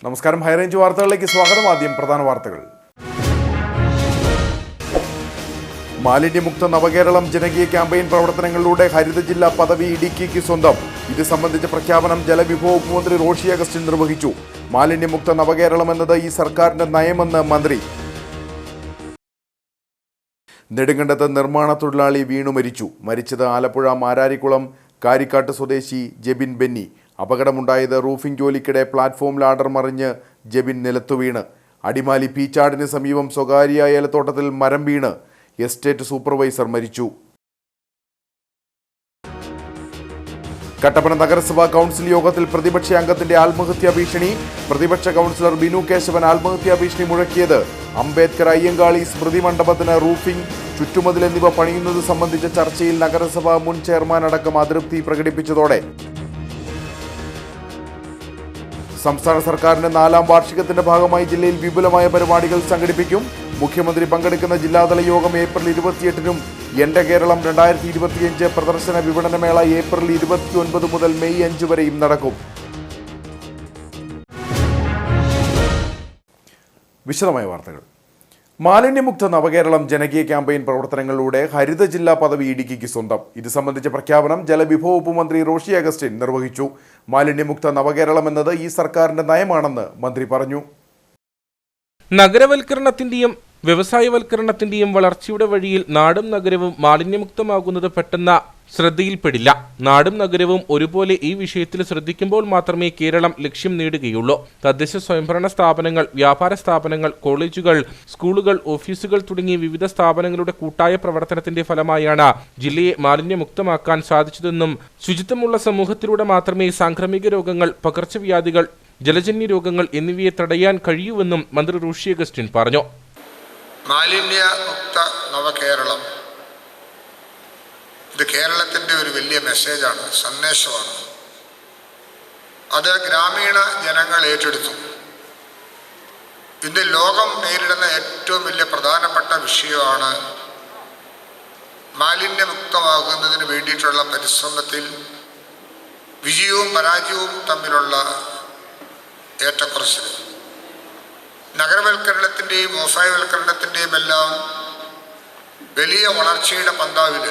നമസ്കാരം, ഹൈറേഞ്ച് വാർത്തകളിലേക്ക് സ്വാഗതം. ആദ്യം പ്രധാന വാർത്തകൾ. മാലിന്യമുക്ത നവകേരളം ജനകീയ ക്യാമ്പയിൻ പ്രവർത്തനങ്ങളിലൂടെ ഹരിത ജില്ലാ പദവി ഇടുക്കിക്ക് സ്വന്തം. ഇത് സംബന്ധിച്ച പ്രഖ്യാപനം ജലവിഭവ വകുപ്പ് മന്ത്രി റോഷി അഗസ്റ്റിൻ നിർവഹിച്ചു. മാലിന്യമുക്ത നവകേരളം എന്നത് ഈ സർക്കാരിന്റെ നയമെന്ന് മന്ത്രി. നെടുങ്കണ്ടത്ത് നിർമ്മാണ തൊഴിലാളി വീണു മരിച്ചു. മരിച്ചത് ആലപ്പുഴ മാരാരിക്കുളം കാരിക്കാട്ട് സ്വദേശി ജെബിൻ ബെന്നി. അപകടമുണ്ടായത് റൂഫിംഗ് ജോലിക്കിടെ പ്ലാറ്റ്ഫോം ലാഡർ മറിഞ്ഞ് ജെബിൻ നിലത്തു വീണ്. അടിമാലി പീച്ചാടിന് സമീപം സ്വകാര്യ ഏലത്തോട്ടത്തിൽ മരം വീണ് എസ്റ്റേറ്റ് സൂപ്പർവൈസർ മരിച്ചു. കട്ടപ്പന നഗരസഭാ കൗൺസിൽ യോഗത്തിൽ പ്രതിപക്ഷ അംഗത്തിന്റെ ആത്മഹത്യാ ഭീഷണി. പ്രതിപക്ഷ കൗൺസിലർ ബിനു കേശവൻ ആത്മഹത്യാ ഭീഷണി മുഴക്കിയത് അംബേദ്കർ അയ്യങ്കാളി സ്മൃതി മണ്ഡപത്തിന് റൂഫിംഗ്, ചുറ്റുമതിൽ എന്നിവ പണിയുന്നത് സംബന്ധിച്ച ചർച്ചയിൽ നഗരസഭാ മുൻ ചെയർമാൻ അടക്കം അതൃപ്തി പ്രകടിപ്പിച്ചതോടെ. സംസ്ഥാന സർക്കാരിന്റെ 4ാം വാർഷികത്തിന്റെ ഭാഗമായി ജില്ലയിൽ വിപുലമായ പരിപാടികൾ സംഘടിപ്പിക്കും. മുഖ്യമന്ത്രി പങ്കെടുക്കുന്ന ജില്ലാതല യോഗം ഏപ്രിൽ 28-നും എന്റെ കേരളം 2025 പ്രദർശന വിപണനമേള ഏപ്രിൽ 29 മുതൽ മെയ് 5 വരെയും നടക്കും. വിശദമായ വാർത്തകൾ. മാലിന്യമുക്ത നവകേരളം ജനകീയ ക്യാമ്പയിൻ പ്രവർത്തനങ്ങളിലൂടെ ഹരിത ജില്ലാ പദവി ഇടുക്കിക്ക് സ്വന്തം. ഇത് സംബന്ധിച്ച പ്രഖ്യാപനം ജലവിഭവ വകുപ്പ് മന്ത്രി റോഷി അഗസ്റ്റിൻ നിർവഹിച്ചു. മാലിന്യമുക്ത നവകേരളം എന്നത് ഈ സർക്കാരിന്റെ നയമാണെന്ന് മന്ത്രി പറഞ്ഞു. നഗരവൽക്കരണത്തിന്റെയും വ്യവസായവൽക്കരണത്തിന്റെയും വളർച്ചയുടെ വഴിയിൽ നാടും നഗരവും മാലിന്യമുക്തമാകുന്നത് പെട്ടെന്ന് ശ്രദ്ധയിൽപ്പെടില്ല. നാടും നഗരവും ഒരുപോലെ ഈ വിഷയത്തിൽ ശ്രദ്ധിക്കുമ്പോൾ മാത്രമേ കേരളം ലക്ഷ്യം നേടുകയുള്ളൂ. തദ്ദേശ സ്വയംഭരണ സ്ഥാപനങ്ങൾ, വ്യാപാര സ്ഥാപനങ്ങൾ, കോളേജുകൾ, സ്കൂളുകൾ, ഓഫീസുകൾ തുടങ്ങിയ വിവിധ സ്ഥാപനങ്ങളുടെ കൂട്ടായ പ്രവർത്തനത്തിന്റെ ഫലമായാണ് ജില്ലയെ മാലിന്യമുക്തമാക്കാൻ സാധിച്ചതെന്നും ശുചിത്വമുള്ള സമൂഹത്തിലൂടെ മാത്രമേ സാംക്രമിക രോഗങ്ങൾ, പകർച്ചവ്യാധികൾ, ജലജന്യ രോഗങ്ങൾ എന്നിവയെ തടയാൻ കഴിയൂവെന്നും മന്ത്രി റോഷി അഗസ്റ്റിൻ പറഞ്ഞു. മാലിന്യമുക്ത നവകേരളം ഇത് കേരളത്തിൻ്റെ ഒരു വലിയ മെസ്സേജാണ്, സന്ദേശമാണ്. അത് ഗ്രാമീണ ജനങ്ങൾ ഏറ്റെടുത്തു. ഇന്ന് ലോകം നേരിടുന്ന ഏറ്റവും വലിയ പ്രധാനപ്പെട്ട വിഷയമാണ് മാലിന്യമുക്തമാകുന്നതിന് വേണ്ടിയിട്ടുള്ള പരിശ്രമത്തിൽ വിജയവും പരാജയവും തമ്മിലുള്ള ഏറ്റക്കുറച്ചിൽ. നഗരവൽക്കരണത്തിൻ്റെയും വ്യവസായവൽക്കരണത്തിൻ്റെയും എല്ലാം വലിയ വളർച്ചയുടെ പന്താവിൽ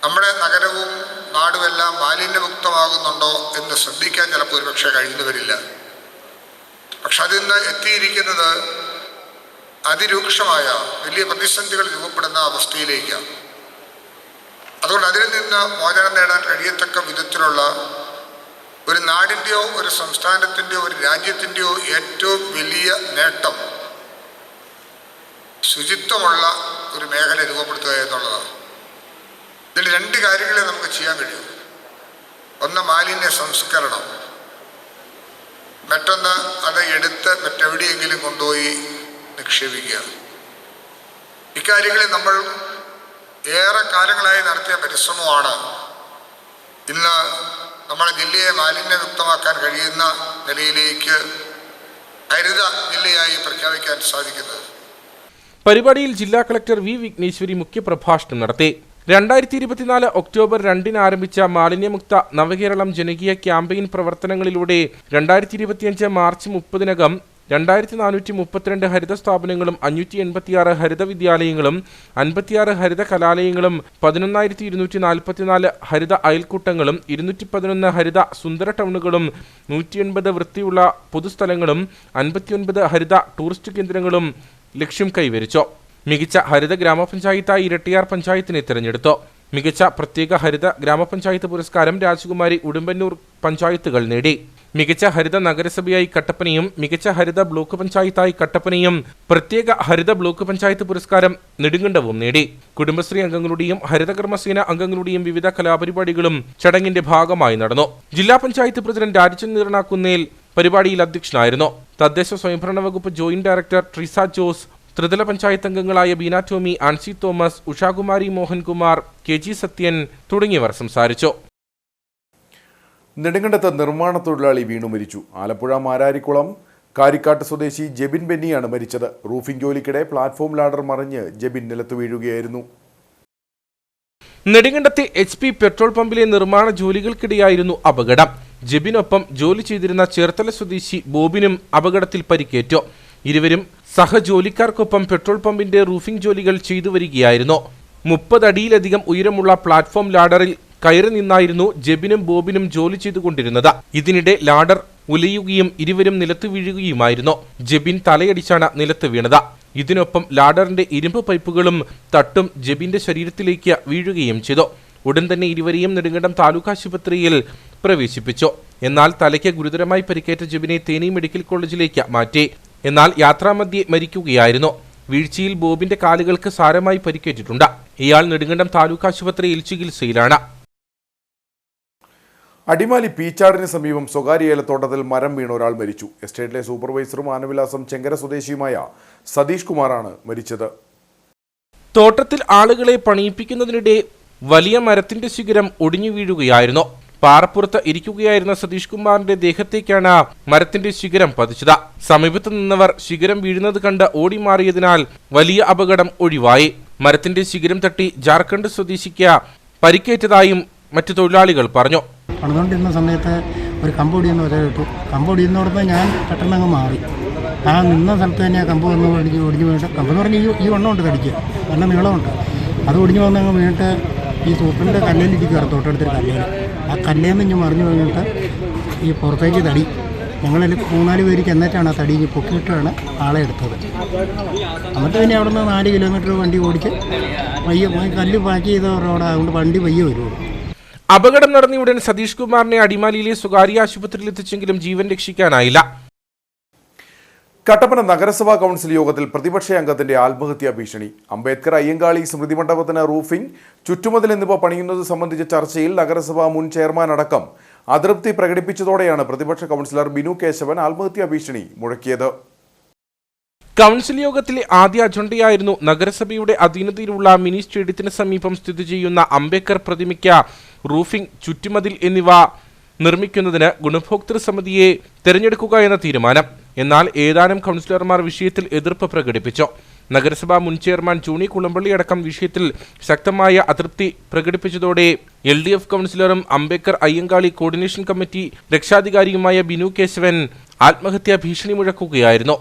നമ്മുടെ നഗരവും നാടുമെല്ലാം മാലിന്യമുക്തമാകുന്നുണ്ടോ എന്ന് ശ്രദ്ധിക്കാൻ ചിലപ്പോൾ ഒരുപക്ഷെ കഴിഞ്ഞു വരില്ല. പക്ഷെ അതിന്ന് എത്തിയിരിക്കുന്നത് അതിരൂക്ഷമായ വലിയ പ്രതിസന്ധികൾ രൂപപ്പെടുന്ന അവസ്ഥയിലേക്കാണ്. അതുകൊണ്ട് അതിൽ നിന്ന് മോചനം നേടാൻ കഴിയത്തക്ക വിധത്തിലുള്ള ഒരു നാടിൻ്റെയോ ഒരു സംസ്ഥാനത്തിൻ്റെയോ ഒരു രാജ്യത്തിൻ്റെയോ ഏറ്റവും വലിയ നേട്ടം ശുചിത്വമുള്ള ഒരു മേഖല രൂപപ്പെടുത്തുക എന്നുള്ളതാണ്. ഇതിൽ 2 കാര്യങ്ങളെ നമുക്ക് ചെയ്യാൻ കഴിയും. ഒന്ന് മാലിന്യ സംസ്കരണം, മറ്റൊന്ന് അത് എടുത്ത് മറ്റെവിടെയെങ്കിലും കൊണ്ടുപോയി നിക്ഷേപിക്കുക. ഇക്കാര്യങ്ങളിൽ നമ്മൾ ഏറെ കാലങ്ങളായി നടത്തിയ പരിശ്രമമാണ് ഇന്ന് നമ്മുടെ ജില്ലയെ മാലിന്യമുക്തമാക്കാൻ കഴിയുന്ന നിലയിലേക്ക് ഹരിത ജില്ലയായി പ്രഖ്യാപിക്കാൻ സാധിക്കുന്നത്. പരിപാടിയിൽ ജില്ലാ കളക്ടർ വി വിഘ്നേശ്വരി മുഖ്യപ്രഭാഷണം നടത്തി. 2024 ഒക്ടോബർ 2-ന് ആരംഭിച്ച മാലിന്യമുക്ത നവകേരളം ജനകീയ ക്യാമ്പയിൻ പ്രവർത്തനങ്ങളിലൂടെ 2025 മാർച്ച് 30-നകം 2432 ഹരിത സ്ഥാപനങ്ങളും 586 ഹരിത വിദ്യാലയങ്ങളും 56 ഹരിത കലാലയങ്ങളും 11244 ഹരിത അയൽക്കൂട്ടങ്ങളും 211 ഹരിത സുന്ദര ടൗണുകളും 180 വൃത്തിയുള്ള പൊതുസ്ഥലങ്ങളും 59 ഹരിത ടൂറിസ്റ്റ് കേന്ദ്രങ്ങളും ലക്ഷ്യം കൈവരിച്ചു. മികച്ച ഹരിത ഗ്രാമപഞ്ചായത്തായി ഇരട്ടിയാർ പഞ്ചായത്തിനെ തിരഞ്ഞെടുത്തു. മികച്ച പ്രത്യേക ഹരിത ഗ്രാമപഞ്ചായത്ത് പുരസ്കാരം രാജകുമാരി ഉടുമ്പന്നൂർ പഞ്ചായത്തുകൾ നേടി. മികച്ച ഹരിത നഗരസഭയായി കട്ടപ്പനയും മികച്ച ഹരിത ബ്ലോക്ക് പഞ്ചായത്തായി കട്ടപ്പനയും പ്രത്യേക ഹരിത ബ്ലോക്ക് പഞ്ചായത്ത് പുരസ്കാരം നെടുങ്കണ്ടവും നേടി. കുടുംബശ്രീ അംഗങ്ങളുടെയും ഹരിതകർമ്മസേന അംഗങ്ങളുടെയും വിവിധ കലാപരിപാടികളും ചടങ്ങിന്റെ ഭാഗമായി നടന്നു. ജില്ലാ പഞ്ചായത്ത് പ്രസിഡന്റ് രാജൻ നീർണാക്കുന്നേൽ പരിപാടിയിൽ അധ്യക്ഷനായിരുന്നു. തദ്ദേശ സ്വയംഭരണ വകുപ്പ് ജോയിന്റ് ഡയറക്ടർ ട്രിസ ജോസ്, ത്രിതല പഞ്ചായത്ത് അംഗങ്ങളായ ബീന ടോമി, ആൻസി തോമസ്, ഉഷാകുമാരി മോഹൻകുമാർ, KG സത്യൻ തുടങ്ങിയവർ സംസാരിച്ചു. നെടുങ്കണ്ടത്ത് നിർമ്മാണ തൊഴിലാളി വീണു മരിച്ചു. ആലപ്പുഴ മാരാരിക്കുളം കാരിക്കാട്ട് സ്വദേശി ജെബിൻ ബെന്നിയാണ് മരിച്ചത്. റൂഫിംഗ് ജോലിക്കിടെ പ്ലാറ്റ്ഫോം ലാഡർ മറിഞ്ഞ് ജെബിൻ നിലത്തു വീഴുകയായിരുന്നു. നെടുങ്കണ്ടത്തെ HP പെട്രോൾ പമ്പിലെ നിർമ്മാണ ജോലികൾക്കിടെയായിരുന്നു അപകടം. ജെബിനൊപ്പം ജോലി ചെയ്തിരുന്ന ചേർത്തല സ്വദേശി ബോബിനും അപകടത്തിൽ പരിക്കേറ്റു. ഇരുവരും സഹജോലിക്കാർക്കൊപ്പം പെട്രോൾ പമ്പിന്റെ റൂഫിംഗ് ജോലികൾ ചെയ്തു വരികയായിരുന്നു. 30 അടിയിലധികം ഉയരമുള്ള പ്ലാറ്റ്ഫോം ലാഡറിൽ കയറി നിന്നായിരുന്നു ജെബിനും ബോബിനും ജോലി ചെയ്തുകൊണ്ടിരുന്നത്. ഇതിനിടെ ലാഡർ ഉലയുകയും ഇരുവരും നിലത്ത് വീഴുകയുമായിരുന്നു. ജെബിൻ തലയടിച്ചാണ് നിലത്ത് വീണത്. ഇതിനൊപ്പം ലാഡറിന്റെ ഇരുമ്പ് പൈപ്പുകളും തട്ടും ജെബിന്റെ ശരീരത്തിലേക്ക് വീഴുകയും ചെയ്തു. ഉടൻ തന്നെ ഇരുവരെയും നെടുങ്കണ്ടം താലൂക്ക് ആശുപത്രിയിൽ പ്രവേശിപ്പിച്ചു. എന്നാൽ തലയ്ക്ക് ഗുരുതരമായി പരിക്കേറ്റ ജെബിനെ തേനി മെഡിക്കൽ കോളേജിലേക്ക് മാറ്റി. എന്നാൽ യാത്രാമധ്യേ മരിക്കുകയായിരുന്നു. വീഴ്ചയിൽ ബോബിന്റെ കാലുകൾക്ക് സാരമായി പരിക്കേറ്റിട്ടുണ്ട്. ഇയാൾ നെടുങ്കണ്ടം താലൂക്ക് ആശുപത്രിയിൽ ചികിത്സയിലാണ്. അടിമാലി പീച്ചാടിന് സമീപം സ്വകാര്യ ഏലത്തോട്ടത്തിൽ മരം വീണ ഒരാൾ മരിച്ചു. എസ്റ്റേറ്റിലെ സൂപ്പർവൈസറും ആനവിലാസം ചെങ്കര സ്വദേശിയുമായ സതീഷ് കുമാറാണ് മരിച്ചത്. തോട്ടത്തിൽ ആളുകളെ പണിയിപ്പിക്കുന്നതിനിടെ വലിയ മരത്തിന്റെ ശിഖരം ഒടിഞ്ഞു വീഴുകയായിരുന്നു. പാറപ്പുറത്ത് ഇരിക്കുകയായിരുന്ന സതീഷ് കുമാറിന്റെ ദേഹത്തേക്കാണ് മരത്തിന്റെ ശിഖരം പതിച്ചത്. സമീപത്ത് നിന്നവർ ശിഖരം വീഴുന്നത് കണ്ട് ഓടിമാറിയതിനാൽ വലിയ അപകടം ഒഴിവായി. മരത്തിന്റെ ശിഖരം തട്ടി ജാർഖണ്ഡ് സ്വദേശിക്ക് പരിക്കേറ്റതായും മറ്റു തൊഴിലാളികൾ പറഞ്ഞു. പണിതുകൊണ്ടിരുന്ന സമയത്ത് ഒരു കമ്പൊടിയെന്ന് വരെ കിട്ടും. കമ്പൊടിയുന്നോടത്ത് ഞാൻ പെട്ടെന്ന് അങ്ങ് മാറി. ആ നിന്ന സ്ഥലത്ത് തന്നെ ആ കമ്പ് വന്ന് ഒടിഞ്ഞു വീണിട്ട്, കമ്പെന്ന് പറഞ്ഞാൽ ഈ വണ്ണമുണ്ട് തടിക്ക്, നല്ല നീളമുണ്ട്. അത് ഒടിഞ്ഞു വന്ന് അങ്ങ് വീണിട്ട് ഈ സൂപ്പറിൻ്റെ കല്ലിലിരിക്കുകയാണ്, തൊട്ടടുത്തൊരു കല്ലേൽ. ആ കല്ലേന്ന് ഇഞ്ഞ് മറിഞ്ഞു വീണിട്ട് ഈ പുറത്തേക്ക് തടി, ഞങ്ങളിൽ 3-4 പേര് ചെന്നിട്ടാണ് ആ തടി പൊക്കിയിട്ടാണ് ആളെ എടുത്തത്. എന്നിട്ട് പിന്നെ അവിടെ നിന്ന് 4 കിലോമീറ്റർ വണ്ടി ഓടിച്ച് പയ്യെ കല്ല് പാക്ക് ചെയ്ത റോഡ്, അതുകൊണ്ട് വണ്ടി പയ്യെ വരുള്ളൂ. അപകടം നടന്നയുടൻ സതീഷ് കുമാറിനെ അടിമാലിയിലെ സ്വകാര്യ ആശുപത്രിയിൽ എത്തിച്ചെങ്കിലും ജീവൻ രക്ഷിക്കാനായില്ല. കട്ടപ്പന നഗരസഭാ കൗൺസിൽ യോഗത്തിൽ പ്രതിപക്ഷ അംഗത്തിന്റെ ആത്മഹത്യാ ഭീഷണി. അംബേദ്കർ അയ്യങ്കാളി സ്മൃതി മണ്ഡപത്തിന് റൂഫിംഗ്, ചുറ്റുമതിൽ എന്നിവ പണിയുന്നത് സംബന്ധിച്ച ചർച്ചയിൽ നഗരസഭാ മുൻ ചെയർമാൻ അടക്കം അതൃപ്തി പ്രകടിപ്പിച്ചതോടെയാണ് പ്രതിപക്ഷ കൗൺസിലർ ബിനു കേശവൻ ആത്മഹത്യാ ഭീഷണി മുഴക്കിയത്. കൗൺസിൽ യോഗത്തിലെ ആദ്യ അജണ്ടയായിരുന്നു നഗരസഭയുടെ അധീനതയിലുള്ള മിനി സ്റ്റേഡിയത്തിന് സമീപം സ്ഥിതി ചെയ്യുന്ന അംബേദ്കർ പ്രതിമയ്ക്ക് റൂഫിംഗ്, ചുറ്റുമതിൽ എന്നിവ നിർമ്മിക്കുന്നതിന് ഗുണഭോക്തൃ സമിതിയെ തെരഞ്ഞെടുക്കുക എന്ന തീരുമാനം. എന്നാൽ ഏതാനും കൗൺസിലർമാർ വിഷയത്തിൽ എതിർപ്പ് പ്രകടിപ്പിച്ചു. നഗരസഭാ മുൻ ചെയർമാൻ ജൂണി കുളമ്പള്ളി അടക്കം വിഷയത്തിൽ ശക്തമായ അതൃപ്തി പ്രകടിപ്പിച്ചതോടെ LDF കൗൺസിലറും അംബേദ്കർ അയ്യങ്കാളി കോർഡിനേഷൻ കമ്മിറ്റി രക്ഷാധികാരിയുമായ ബിനു കേശവൻ ആത്മഹത്യാ ഭീഷണി മുഴക്കുകയായിരുന്നു.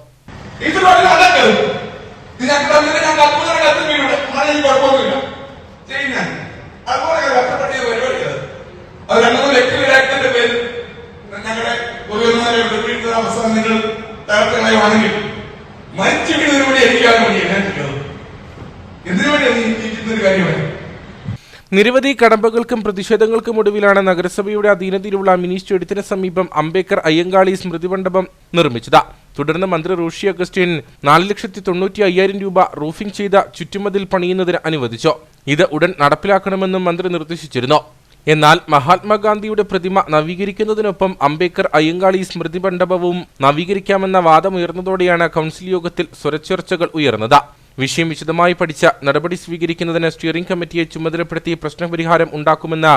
നിരവധി കടമ്പകൾക്കും പ്രതിഷേധങ്ങൾക്കും ഒടുവിലാണ് നഗരസഭയുടെ അധീനതയിലുള്ള മിനി സ്റ്റേഡിയത്തിന് സമീപം അംബേദ്കർ അയ്യങ്കാളി സ്മൃതി മണ്ഡപം നിർമ്മിച്ചത്. തുടർന്ന് മന്ത്രി റോഷി അഗസ്റ്റിൻ 4,95,000 രൂപ റൂഫിംഗ് ചെയ്ത ചുറ്റുമതിൽ പണിയുന്നതിന് അനുവദിച്ചു. ഇത് ഉടൻ നടപ്പിലാക്കണമെന്നും മന്ത്രി നിർദ്ദേശിച്ചിരുന്നു. എന്നാൽ മഹാത്മാഗാന്ധിയുടെ പ്രതിമ നവീകരിക്കുന്നതിനൊപ്പം അംബേദ്കർ അയ്യങ്കാളി സ്മൃതി മണ്ഡപവും നവീകരിക്കാമെന്ന വാദമുയർന്നതോടെയാണ് കൗൺസിൽ യോഗത്തിൽ സ്വരച്ചർച്ചകൾ ഉയർന്നത്. വിഷയം വിശദമായി പഠിച്ച നടപടി സ്വീകരിക്കുന്നതിന് സ്റ്റിയറിംഗ് കമ്മിറ്റിയെ ചുമതലപ്പെടുത്തി പ്രശ്നപരിഹാരം ഉണ്ടാക്കുമെന്ന്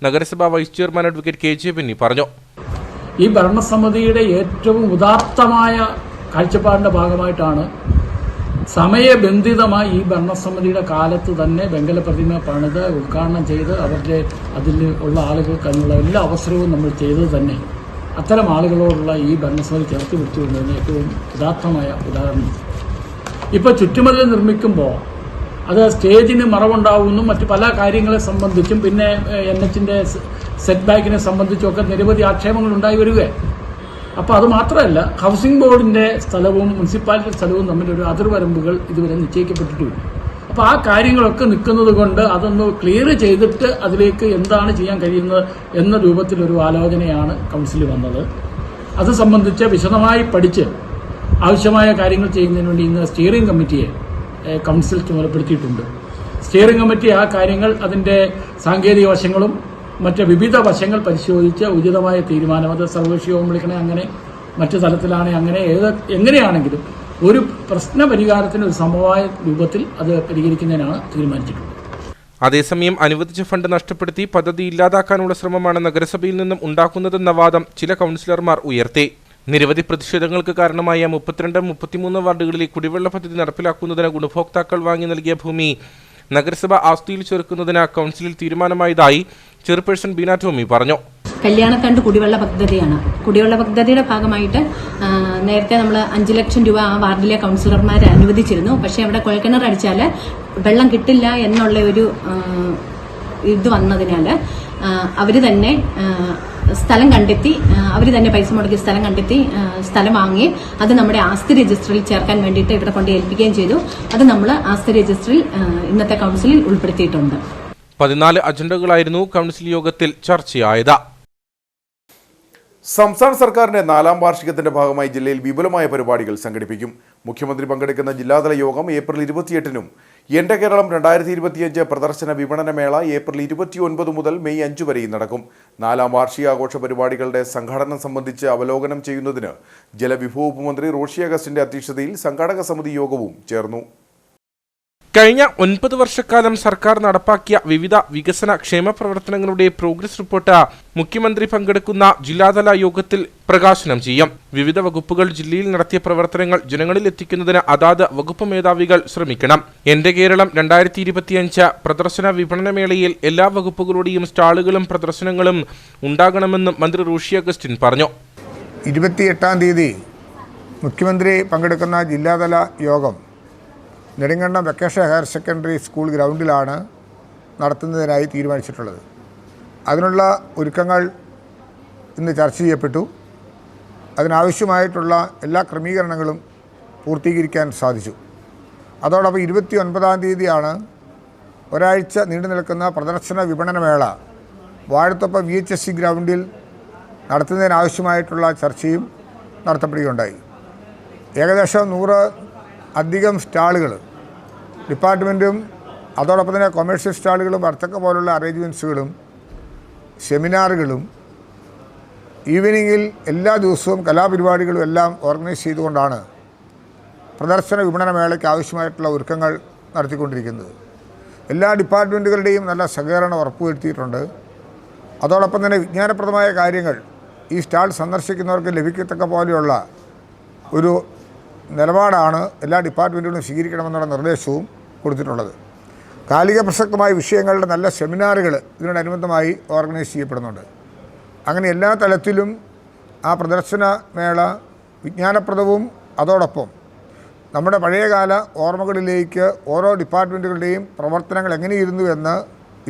നഗരസഭാ vice chairman advocate KJ Benny പറഞ്ഞു. ഈ ഭരണസമിതിയുടെ ഏറ്റവും ഉദാത്തമായ കാഴ്ചപ്പാടിന്റെ ഭാഗമായിട്ടാണ് സമയബന്ധിതമായി ഈ ഭരണസമിതിയുടെ കാലത്ത് തന്നെ വെങ്കല പ്രതിമ പണിത് ഉദ്ഘാടനം ചെയ്ത് അവരുടെ അതിൽ ഉള്ള ആളുകൾക്ക് അതിനുള്ള എല്ലാ അവസരവും നമ്മൾ ചെയ്തത് തന്നെ അത്തരം ആളുകളോടുള്ള ഈ ഭരണസമിതി ചേർത്ത് പിടിച്ചുകൊണ്ടുവരുന്ന ഏറ്റവും ഉദാത്തമായ ഉദാഹരണം. ഇപ്പോൾ ചുറ്റുമതിൽ നിർമ്മിക്കുമ്പോൾ അത് സ്റ്റേജിന് മറവുണ്ടാവുന്നു, മറ്റു പല കാര്യങ്ങളെ സംബന്ധിച്ചും പിന്നെ NHന്റെ സെറ്റ് ബാക്കിനെ സംബന്ധിച്ചൊക്കെ നിരവധി ആക്ഷേപങ്ങൾ ഉണ്ടായി വരികയാണ്. അപ്പോൾ അത് മാത്രമല്ല, ഹൗസിംഗ് ബോർഡിന്റെ സ്ഥലവും മുനിസിപ്പാലിറ്റി സ്ഥലവും തമ്മിലൊരു അതിർവരമ്പുകൾ ഇതുവരെ നിശ്ചയിക്കപ്പെട്ടിട്ടില്ല. അപ്പോൾ ആ കാര്യങ്ങളൊക്കെ നിൽക്കുന്നത് കൊണ്ട് അതൊന്ന് ക്ലിയർ ചെയ്തിട്ട് അതിലേക്ക് എന്താണ് ചെയ്യാൻ കഴിയുന്നത് എന്ന രൂപത്തിലൊരു ആലോചനയാണ് കൗൺസിൽ വന്നത്. അത് സംബന്ധിച്ച് വിശദമായി പഠിച്ച് ആവശ്യമായ കാര്യങ്ങൾ ചെയ്യുന്നതിന് വേണ്ടി ഇന്ന് സ്റ്റിയറിംഗ് കമ്മിറ്റിയെ കൗൺസിൽ ചുമതലപ്പെടുത്തിയിട്ടുണ്ട്. സ്റ്റിയറിംഗ് കമ്മിറ്റി ആ കാര്യങ്ങൾ അതിൻ്റെ സാങ്കേതിക വശങ്ങളും മറ്റ് വിവിധ വശങ്ങൾ പരിശോധിച്ച് ഉചിതമായ തീരുമാനം, അത് സർവകക്ഷി യോഗം വിളിക്കണേ, അങ്ങനെ മറ്റു തലത്തിലാണെ അങ്ങനെ എങ്ങനെയാണെങ്കിലും ഒരു പ്രശ്ന പരിഹാരത്തിന് ഒരു സമവായ രൂപത്തിൽ അത് പരിഹരിക്കുന്നതിനാണ് തീരുമാനിച്ചിട്ടുള്ളത്. അതേസമയം അനുവദിച്ച ഫണ്ട് നഷ്ടപ്പെടുത്തി പദ്ധതി ഇല്ലാതാക്കാനുള്ള ശ്രമമാണ് നഗരസഭയിൽ നിന്നും ഉണ്ടാക്കുന്നതെന്ന വാദം ചില കൗൺസിലർമാർ ഉയർത്തി. നിരവധി പ്രതിഷേധങ്ങൾക്ക് കാരണമായ 32, 33 വാർഡുകളിലെ കുടിവെള്ള പദ്ധതി നടപ്പിലാക്കുന്നതിന് ഗുണഭോക്താക്കൾ വാങ്ങി നൽകിയ ഭൂമി നഗരസഭ ആസ്തിയിൽ ചേർക്കുന്നതിന് കൗൺസിലിൽ തീരുമാനമായതായി ചെയർപേഴ്സൺ ബീന ടോമി പറഞ്ഞു. കല്യാണത്തണ്ട് കുടിവെള്ള പദ്ധതിയാണ്. കുടിവെള്ള പദ്ധതിയുടെ ഭാഗമായിട്ട് നേരത്തെ നമ്മൾ 5 ലക്ഷം രൂപ ആ വാർഡിലെ കൗൺസിലർമാരെ അനുവദിച്ചിരുന്നു. പക്ഷേ അവിടെ കുഴൽക്കിണർ അടിച്ചാൽ വെള്ളം കിട്ടില്ല എന്നുള്ള ഒരു ഇത് വന്നതിനാൽ അവർ തന്നെ സ്ഥലം കണ്ടെത്തി, അവർ തന്നെ പൈസ മുടക്കി സ്ഥലം കണ്ടെത്തി സ്ഥലം വാങ്ങി അത് നമ്മുടെ ആസ്തി രജിസ്റ്ററിൽ ചേർക്കാൻ വേണ്ടിയിട്ട് ഇവിടെ കൊണ്ട് ഏൽപ്പിക്കുകയും ചെയ്തു. അത് നമ്മൾ ആസ്തി രജിസ്റ്ററിൽ ഇന്നത്തെ കൗൺസിലിൽ ഉൾപ്പെടുത്തിയിട്ടുണ്ട്. 14 അജണ്ടകളായിരുന്നു കൗൺസിൽ യോഗത്തിൽ ചർച്ചയായത്. സംസ്ഥാന സർക്കാരിന്റെ 4ാം വാർഷികത്തിന്റെ ഭാഗമായി ജില്ലയിൽ വിപുലമായ പരിപാടികൾ സംഘടിപ്പിക്കും. മുഖ്യമന്ത്രി പങ്കെടുക്കുന്ന ജില്ലാതല യോഗം ഏപ്രിൽ 28-നും എന്റെ കേരളം 2025 പ്രദർശന വിപണന മേള ഏപ്രിൽ 29 മുതൽ മെയ് 5 വരെയും നടക്കും. 4ാം വാർഷികാഘോഷ പരിപാടികളുടെ സംഘാടനം സംബന്ധിച്ച് അവലോകനം ചെയ്യുന്നതിന് ജലവിഭവ ഉപമന്ത്രി റോഷി അഗസ്റ്റിന്റെ അധ്യക്ഷതയിൽ സംഘാടക സമിതി യോഗവും ചേർന്നു. കഴിഞ്ഞ 9 വർഷക്കാലം സർക്കാർ നടപ്പാക്കിയ വിവിധ വികസന ക്ഷേമ പ്രവർത്തനങ്ങളുടെ പ്രോഗ്രസ് റിപ്പോർട്ട് മുഖ്യമന്ത്രി പങ്കെടുക്കുന്ന ജില്ലാതല യോഗത്തിൽ പ്രകാശനം ചെയ്യും. വിവിധ വകുപ്പുകൾ ജില്ലയിൽ നടത്തിയ പ്രവർത്തനങ്ങൾ ജനങ്ങളിൽ എത്തിക്കുന്നതിന് അതാത് വകുപ്പ് മേധാവികൾ ശ്രമിക്കണം. എന്റെ കേരളം 2025 പ്രദർശന വിപണനമേളയിൽ എല്ലാ വകുപ്പുകളുടെയും സ്റ്റാളുകളും പ്രദർശനങ്ങളും ഉണ്ടാകണമെന്നും മന്ത്രി റോഷി അഗസ്റ്റിൻ പറഞ്ഞു. 28-ാം തീയതി മുഖ്യമന്ത്രി പങ്കെടുക്കുന്ന ജില്ലാതല യോഗം Nedumkandam vacation higher secondary school ഗ്രൗണ്ടിലാണ് നടത്തുന്നതിനായി തീരുമാനിച്ചിട്ടുള്ളത്. അതിനുള്ള ഒരുക്കങ്ങൾ ഇന്ന് ചർച്ച ചെയ്യപ്പെട്ടു. അതിനാവശ്യമായിട്ടുള്ള എല്ലാ ക്രമീകരണങ്ങളും പൂർത്തീകരിക്കാൻ സാധിച്ചു. അതോടൊപ്പം 29-ാം തീയതിയാണ് ഒരാഴ്ച നീണ്ടു നിൽക്കുന്ന പ്രദർശന വിപണനമേള വാഴത്തൊപ്പം VHSC ഗ്രൗണ്ടിൽ നടത്തുന്നതിനാവശ്യമായിട്ടുള്ള ചർച്ചയും നടത്തപ്പെടുകയുണ്ടായി. ഏകദേശം 100 അധികം സ്റ്റാളുകൾ ഡിപ്പാർട്ട്മെൻറ്റും അതോടൊപ്പം തന്നെ കൊമേഴ്ഷ്യൽ സ്റ്റാളുകളും വർത്തക പോലുള്ള അറേഞ്ച്മെൻറ്റ്സുകളും സെമിനാറുകളും ഈവനിങ്ങിൽ എല്ലാ ദിവസവും കലാപരിപാടികളും എല്ലാം ഓർഗനൈസ് ചെയ്തുകൊണ്ടാണ് പ്രദർശന വിപണന മേളയ്ക്ക് ആവശ്യമായിട്ടുള്ള ഒരുക്കങ്ങൾ നടത്തിക്കൊണ്ടിരിക്കുന്നത്. എല്ലാ ഡിപ്പാർട്ട്മെൻറ്റുകളുടെയും നല്ല സഹകരണം ഉറപ്പുവരുത്തിയിട്ടുണ്ട്. അതോടൊപ്പം തന്നെ വിജ്ഞാനപ്രദമായ കാര്യങ്ങൾ ഈ സ്റ്റാൾ സന്ദർശിക്കുന്നവർക്ക് ലഭിക്കത്തക്ക പോലെയുള്ള ഒരു നിലപാടാണ് എല്ലാ ഡിപ്പാർട്ട്മെൻറ്റുകളും സ്വീകരിക്കണമെന്നുള്ള നിർദ്ദേശവും കൊടുത്തിട്ടുള്ളത്. കാലിക പ്രസക്തമായ വിഷയങ്ങളുടെ നല്ല സെമിനാറുകൾ ഇതിനോടനുബന്ധമായി ഓർഗനൈസ് ചെയ്യപ്പെടുന്നുണ്ട്. അങ്ങനെ എല്ലാ തലത്തിലും ആ പ്രദർശന മേള വിജ്ഞാനപ്രദവും അതോടൊപ്പം നമ്മുടെ പഴയകാല ഓർമ്മകളിലേക്ക് ഓരോ ഡിപ്പാർട്ട്മെൻറ്റുകളുടെയും പ്രവർത്തനങ്ങൾ എങ്ങനെയിരുന്നു എന്ന്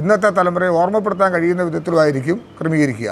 ഇന്നത്തെ തലമുറയെ ഓർമ്മപ്പെടുത്താൻ കഴിയുന്ന വിധത്തിലുമായിരിക്കും ക്രമീകരിക്കുക.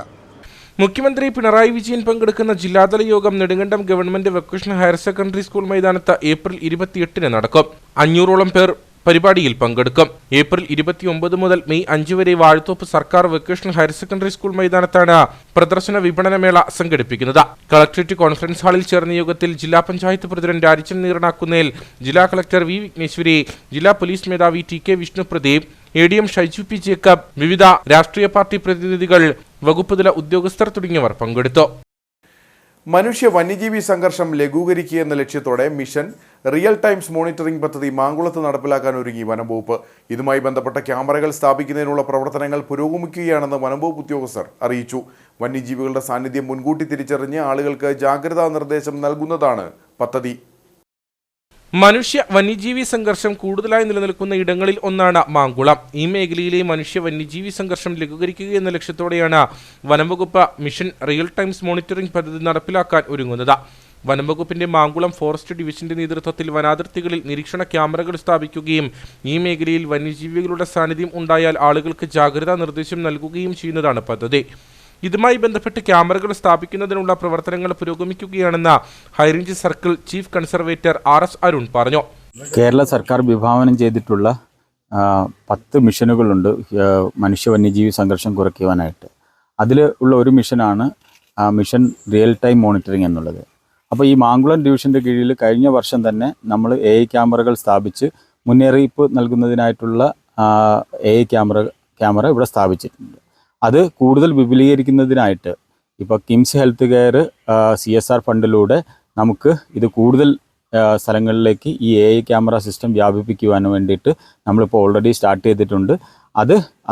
മുഖ്യമന്ത്രി പിണറായി വിജയൻ പങ്കെടുക്കുന്ന ജില്ലാതല യോഗം Nedumkandam government vocational higher secondary school മൈതാനത്ത് ഏപ്രിൽ 28-ന് നടക്കും. 500ഓളം പേർ പരിപാടിയിൽ പങ്കെടുക്കും. ഏപ്രിൽ 29 മുതൽ മെയ് 5 വരെ വാഴത്തോപ്പ് സർക്കാർ വൊക്കേഷണൽ ഹയർ സെക്കൻഡറി സ്കൂൾ മൈതാനത്താണ് പ്രദർശന വിപണനമേള സംഘടിപ്പിക്കുന്നത്. കളക്ടറേറ്റ് കോൺഫറൻസ് ഹാളിൽ ചേർന്ന യോഗത്തിൽ ജില്ലാ പഞ്ചായത്ത് പ്രസിഡന്റ് രാരിച്ചൻ നീറനാക്കുന്നേൽ, ജില്ലാ കളക്ടർ വി വിഘ്നേശ്വരി, ജില്ലാ പോലീസ് മേധാവി TK Vishnu Pradeep, ADM Shaiju P Jacob, വിവിധ രാഷ്ട്രീയ പാർട്ടി പ്രതിനിധികൾ, വകുപ്പുതല ഉദ്യോഗസ്ഥർ തുടങ്ങിയവർ പങ്കെടുത്തു. മനുഷ്യ വന്യജീവി സംഘർഷം ലഘൂകരിക്കുക എന്ന ലക്ഷ്യത്തോടെ മിഷൻ റിയൽ ടൈംസ് മോണിറ്ററിംഗ് പദ്ധതി മാങ്കുളത്ത് നടപ്പിലാക്കാൻ ഒരുങ്ങി വനംവകുപ്പ്. ഇതുമായി ബന്ധപ്പെട്ട ക്യാമറകൾ സ്ഥാപിക്കുന്നതിനുള്ള പ്രവർത്തനങ്ങൾ പുരോഗമിക്കുകയാണെന്ന് വനംവകുപ്പ് ഉദ്യോഗസ്ഥർ അറിയിച്ചു. വന്യജീവികളുടെ സാന്നിധ്യം മുൻകൂട്ടി തിരിച്ചറിഞ്ഞ് ആളുകൾക്ക് ജാഗ്രതാ നിർദ്ദേശം നൽകുന്നതാണ് പദ്ധതി. മനുഷ്യ വന്യജീവി സംഘർഷം കൂടുതലായി നിലനിൽക്കുന്ന ഇടങ്ങളിൽ ഒന്നാണ് മാങ്കുളം. ഈ മേഖലയിലെ മനുഷ്യ വന്യജീവി സംഘർഷം ലഘൂകരിക്കുക എന്ന ലക്ഷ്യത്തോടെയാണ് വനംവകുപ്പ് മിഷൻ റിയൽ ടൈംസ് മോണിറ്ററിംഗ് പദ്ധതി നടപ്പിലാക്കാൻ ഒരുങ്ങുന്നത്. വനംവകുപ്പിന്റെ മാങ്കുളം ഫോറസ്റ്റ് ഡിവിഷന്റെ നേതൃത്വത്തിൽ വനാതിർത്തികളിൽ നിരീക്ഷണ ക്യാമറകൾ സ്ഥാപിക്കുകയും ഈ മേഖലയിൽ വന്യജീവികളുടെ സാന്നിധ്യം ഉണ്ടായാൽ ആളുകൾക്ക് ജാഗ്രതാ നിർദ്ദേശം നൽകുകയും ചെയ്യുന്നതാണ് പദ്ധതി. ഇതുമായി ബന്ധപ്പെട്ട് ക്യാമറകൾ സ്ഥാപിക്കുന്നതിനുള്ള പ്രവർത്തനങ്ങൾ പുരോഗമിക്കുകയാണെന്ന് high range circle chief conservator RS Arun പറഞ്ഞു. കേരള സർക്കാർ വിഭാവനം ചെയ്തിട്ടുള്ള 10 മിഷനുകളുണ്ട് മനുഷ്യ വന്യജീവി സംഘർഷം കുറയ്ക്കുവാനായിട്ട്. അതിൽ ഉള്ള ഒരു മിഷനാണ് മിഷൻ റിയൽ ടൈം മോണിറ്ററിംഗ് എന്നുള്ളത്. അപ്പോൾ ഈ മാങ്കുളം ഡിവിഷൻ്റെ കീഴിൽ കഴിഞ്ഞ വർഷം തന്നെ നമ്മൾ AI ക്യാമറകൾ സ്ഥാപിച്ച് മുന്നറിയിപ്പ് നൽകുന്നതിനായിട്ടുള്ള AI ക്യാമറ ഇവിടെ സ്ഥാപിച്ചിട്ടുണ്ട്. അത് കൂടുതൽ വിപുലീകരിക്കുന്നതിനായിട്ട് ഇപ്പോൾ കിംസ് ഹെൽത്ത് കെയർ CSR ഫണ്ടിലൂടെ നമുക്ക് ഇത് കൂടുതൽ സ്ഥലങ്ങളിലേക്ക് ഈ AI ക്യാമറ സിസ്റ്റം വ്യാപിപ്പിക്കുവാൻ വേണ്ടിയിട്ട് നമ്മളിപ്പോൾ ഓൾറെഡി സ്റ്റാർട്ട് ചെയ്തിട്ടുണ്ട്.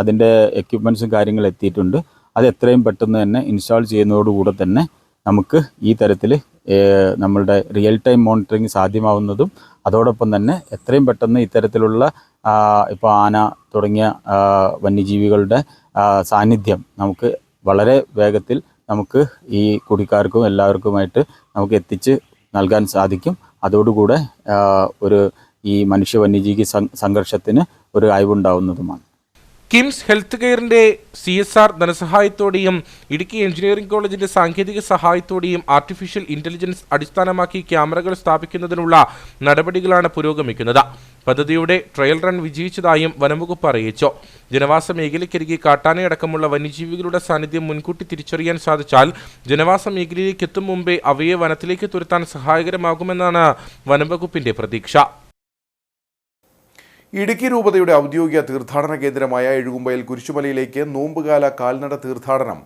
അതിൻ്റെ എക്യുപ്മെൻറ്റ്സും കാര്യങ്ങളും എത്തിയിട്ടുണ്ട്. അത് എത്രയും പെട്ടെന്ന് തന്നെ ഇൻസ്റ്റാൾ ചെയ്യുന്നതോടുകൂടെ തന്നെ നമുക്ക് ഈ തരത്തിൽ നമ്മളുടെ റിയൽ ടൈം മോണിറ്ററിങ് സാധ്യമാവുന്നതും അതോടൊപ്പം തന്നെ എത്രയും പെട്ടെന്ന് ഇത്തരത്തിലുള്ള ഇപ്പോൾ ആന തുടങ്ങിയ വന്യജീവികളുടെ സാന്നിധ്യം നമുക്ക് വളരെ വേഗത്തിൽ നമുക്ക് ഈ കുടിക്കാർക്കും എല്ലാവർക്കുമായിട്ട് നമുക്ക് എത്തിച്ച് നൽകാൻ സാധിക്കും. അതോടുകൂടെ ഈ മനുഷ്യ വന്യജീവി സംഘർഷത്തിന് ഒരു അയവുണ്ടാവുന്നതുമാണ്. കിംസ് ഹെൽത്ത് കെയറിന്റെ CSR ധനസഹായത്തോടെയും ഇടുക്കി എഞ്ചിനീയറിംഗ് കോളേജിന്റെ സാങ്കേതിക സഹായത്തോടെയും ആർട്ടിഫിഷ്യൽ ഇന്റലിജൻസ് അടിസ്ഥാനമാക്കി ക്യാമറകൾ സ്ഥാപിക്കുന്നതിനുള്ള നടപടികളാണ് പുരോഗമിക്കുന്നത്. പദ്ധതിയുടെ ട്രയൽ റൺ വിജയിച്ചതായും വനംവകുപ്പ് അറിയിച്ചു. ജനവാസ മേഖലയ്ക്കരികെ കാട്ടാനയടക്കമുള്ള വന്യജീവികളുടെ സാന്നിധ്യം മുൻകൂട്ടി തിരിച്ചറിയാൻ സാധിച്ചാൽ ജനവാസ മേഖലയിലേക്ക് എത്തും മുമ്പേ അവയെ വനത്തിലേക്ക് തുരത്താൻ സഹായകരമാകുമെന്നാണ് വനംവകുപ്പിന്റെ പ്രതീക്ഷ. ഇടുക്കി രൂപതയുടെ ഔദ്യോഗിക തീർത്ഥാടന കേന്ദ്രമായ എഴുകുമ്പയിൽ കുരിശുമലയിലേക്ക് നോമ്പുകാല കാൽനട തീർത്ഥാടനം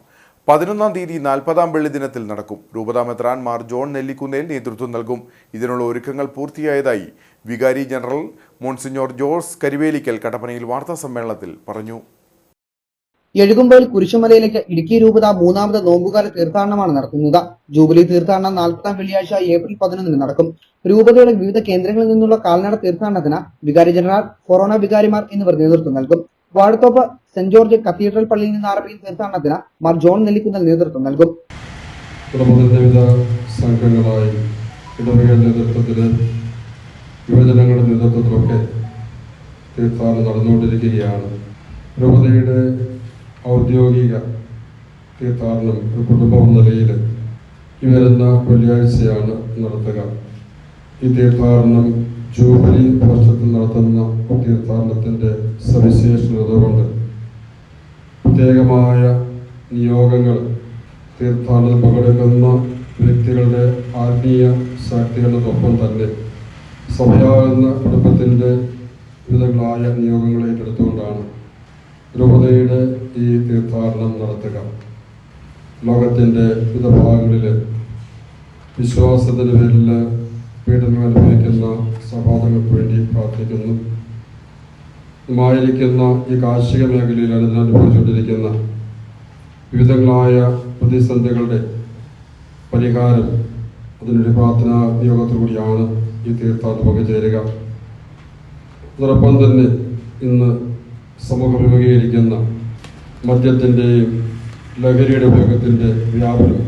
11-ാം തീയതി 40-ാം വെള്ളി ദിനത്തിൽ നടക്കും. രൂപതാ മെത്രാൻ മാർ ജോൺ നെല്ലിക്കുന്നേൽ നേതൃത്വം നൽകും. ഇതിനുള്ള ഒരുക്കങ്ങൾ പൂർത്തിയായതായി വികാരി ജനറൽ മോൺസിഞ്ഞോർ ജോസ് കരിവേലിക്കൽ കട്ടപ്പനയിൽ വാർത്താസമ്മേളനത്തിൽ പറഞ്ഞു. എഴുകുമ്പയിൽ കുരിശുമലയിലേക്ക് ഇടുക്കി രൂപത 3ാമത് നോമ്പുകാല തീർത്ഥാടനമാണ് നടത്തുന്നത്. ജൂബിലി തീർത്ഥാടനം 40-ാം വെള്ളിയാഴ്ച ഏപ്രിൽ 11-ന് നടക്കും. രൂപതയുടെ വിവിധ കേന്ദ്രങ്ങളിൽ നിന്നുള്ള കാൽനട തീർത്ഥാടനത്തിന് വികാരി ജനറൽ, കൊറോണ വികാരിമാർ എന്നിവർ നേതൃത്വം നൽകും. വാഴത്തോപ്പ് സെന്റ് ജോർജ് കത്തീഡ്രൽ പള്ളിയിൽ നിന്ന് ആരംഭിക്കുന്ന തീർത്ഥാടനത്തിന് മാർ ജോൺ നെല്ലിക്കുന്നൽ നേതൃത്വം നൽകും. വിവിധ സംഘങ്ങളായി ഇടവകയുടെ നേതൃത്വത്തിൽ യുവജനങ്ങളുടെ നേതൃത്വത്തിലൊക്കെ തീർത്ഥാടനം നടന്നുകൊണ്ടിരിക്കുകയാണ്. രൂപതയുടെ ഔദ്യോഗിക തീർത്ഥാടനം ഒരു കുടുംബം നിലയിൽ ഈ വരുന്ന വെള്ളിയാഴ്ചയാണ് നടത്തുക. ഈ തീർത്ഥാടനം ജൂബിലി വർഷത്തിൽ നടത്തുന്ന തീർത്ഥാടനത്തിൻ്റെ സവിശേഷത കൊണ്ട് പ്രത്യേകമായ നിയോഗങ്ങൾ തീർത്ഥാടനത്തിൽ പങ്കെടുക്കുന്ന വ്യക്തികളുടെ ആത്മീയ ശക്തികളോടൊപ്പം തന്നെ സഭയാകുന്ന കുടുംബത്തിൻ്റെ വിവിധങ്ങളായ നിയോഗങ്ങളെ ഏറ്റെടുത്തുകൊണ്ടാണ് രൂപതയുടെ ഈ തീർത്ഥാടനം നടത്തുക. ലോകത്തിൻ്റെ വിവിധ ഭാഗങ്ങളിൽ വിശ്വാസത്തിൻ്റെ പേരിൽ പീഡനം അനുഭവിക്കുന്ന സഭാതങ്ങൾക്ക് വേണ്ടി പ്രാർത്ഥിക്കുന്നു. ആയിരിക്കുന്ന ഈ കാർഷിക മേഖലയിൽ അനുഭവിച്ചുകൊണ്ടിരിക്കുന്ന വിവിധങ്ങളായ പ്രതിസന്ധികളുടെ പരിഹാരം അതിനൊരു പ്രാർത്ഥനാ നിയോഗത്തോടുകൂടിയാണ് ഈ തീർത്ഥാടനം പങ്കുചേരുക. അതോടൊപ്പം തന്നെ ഇന്ന് സമൂഹം അഭിമുഖീകരിക്കുന്ന മദ്യത്തിൻ്റെയും ലഹരിയുടെ ഉപയോഗത്തിൻ്റെ വ്യാപനം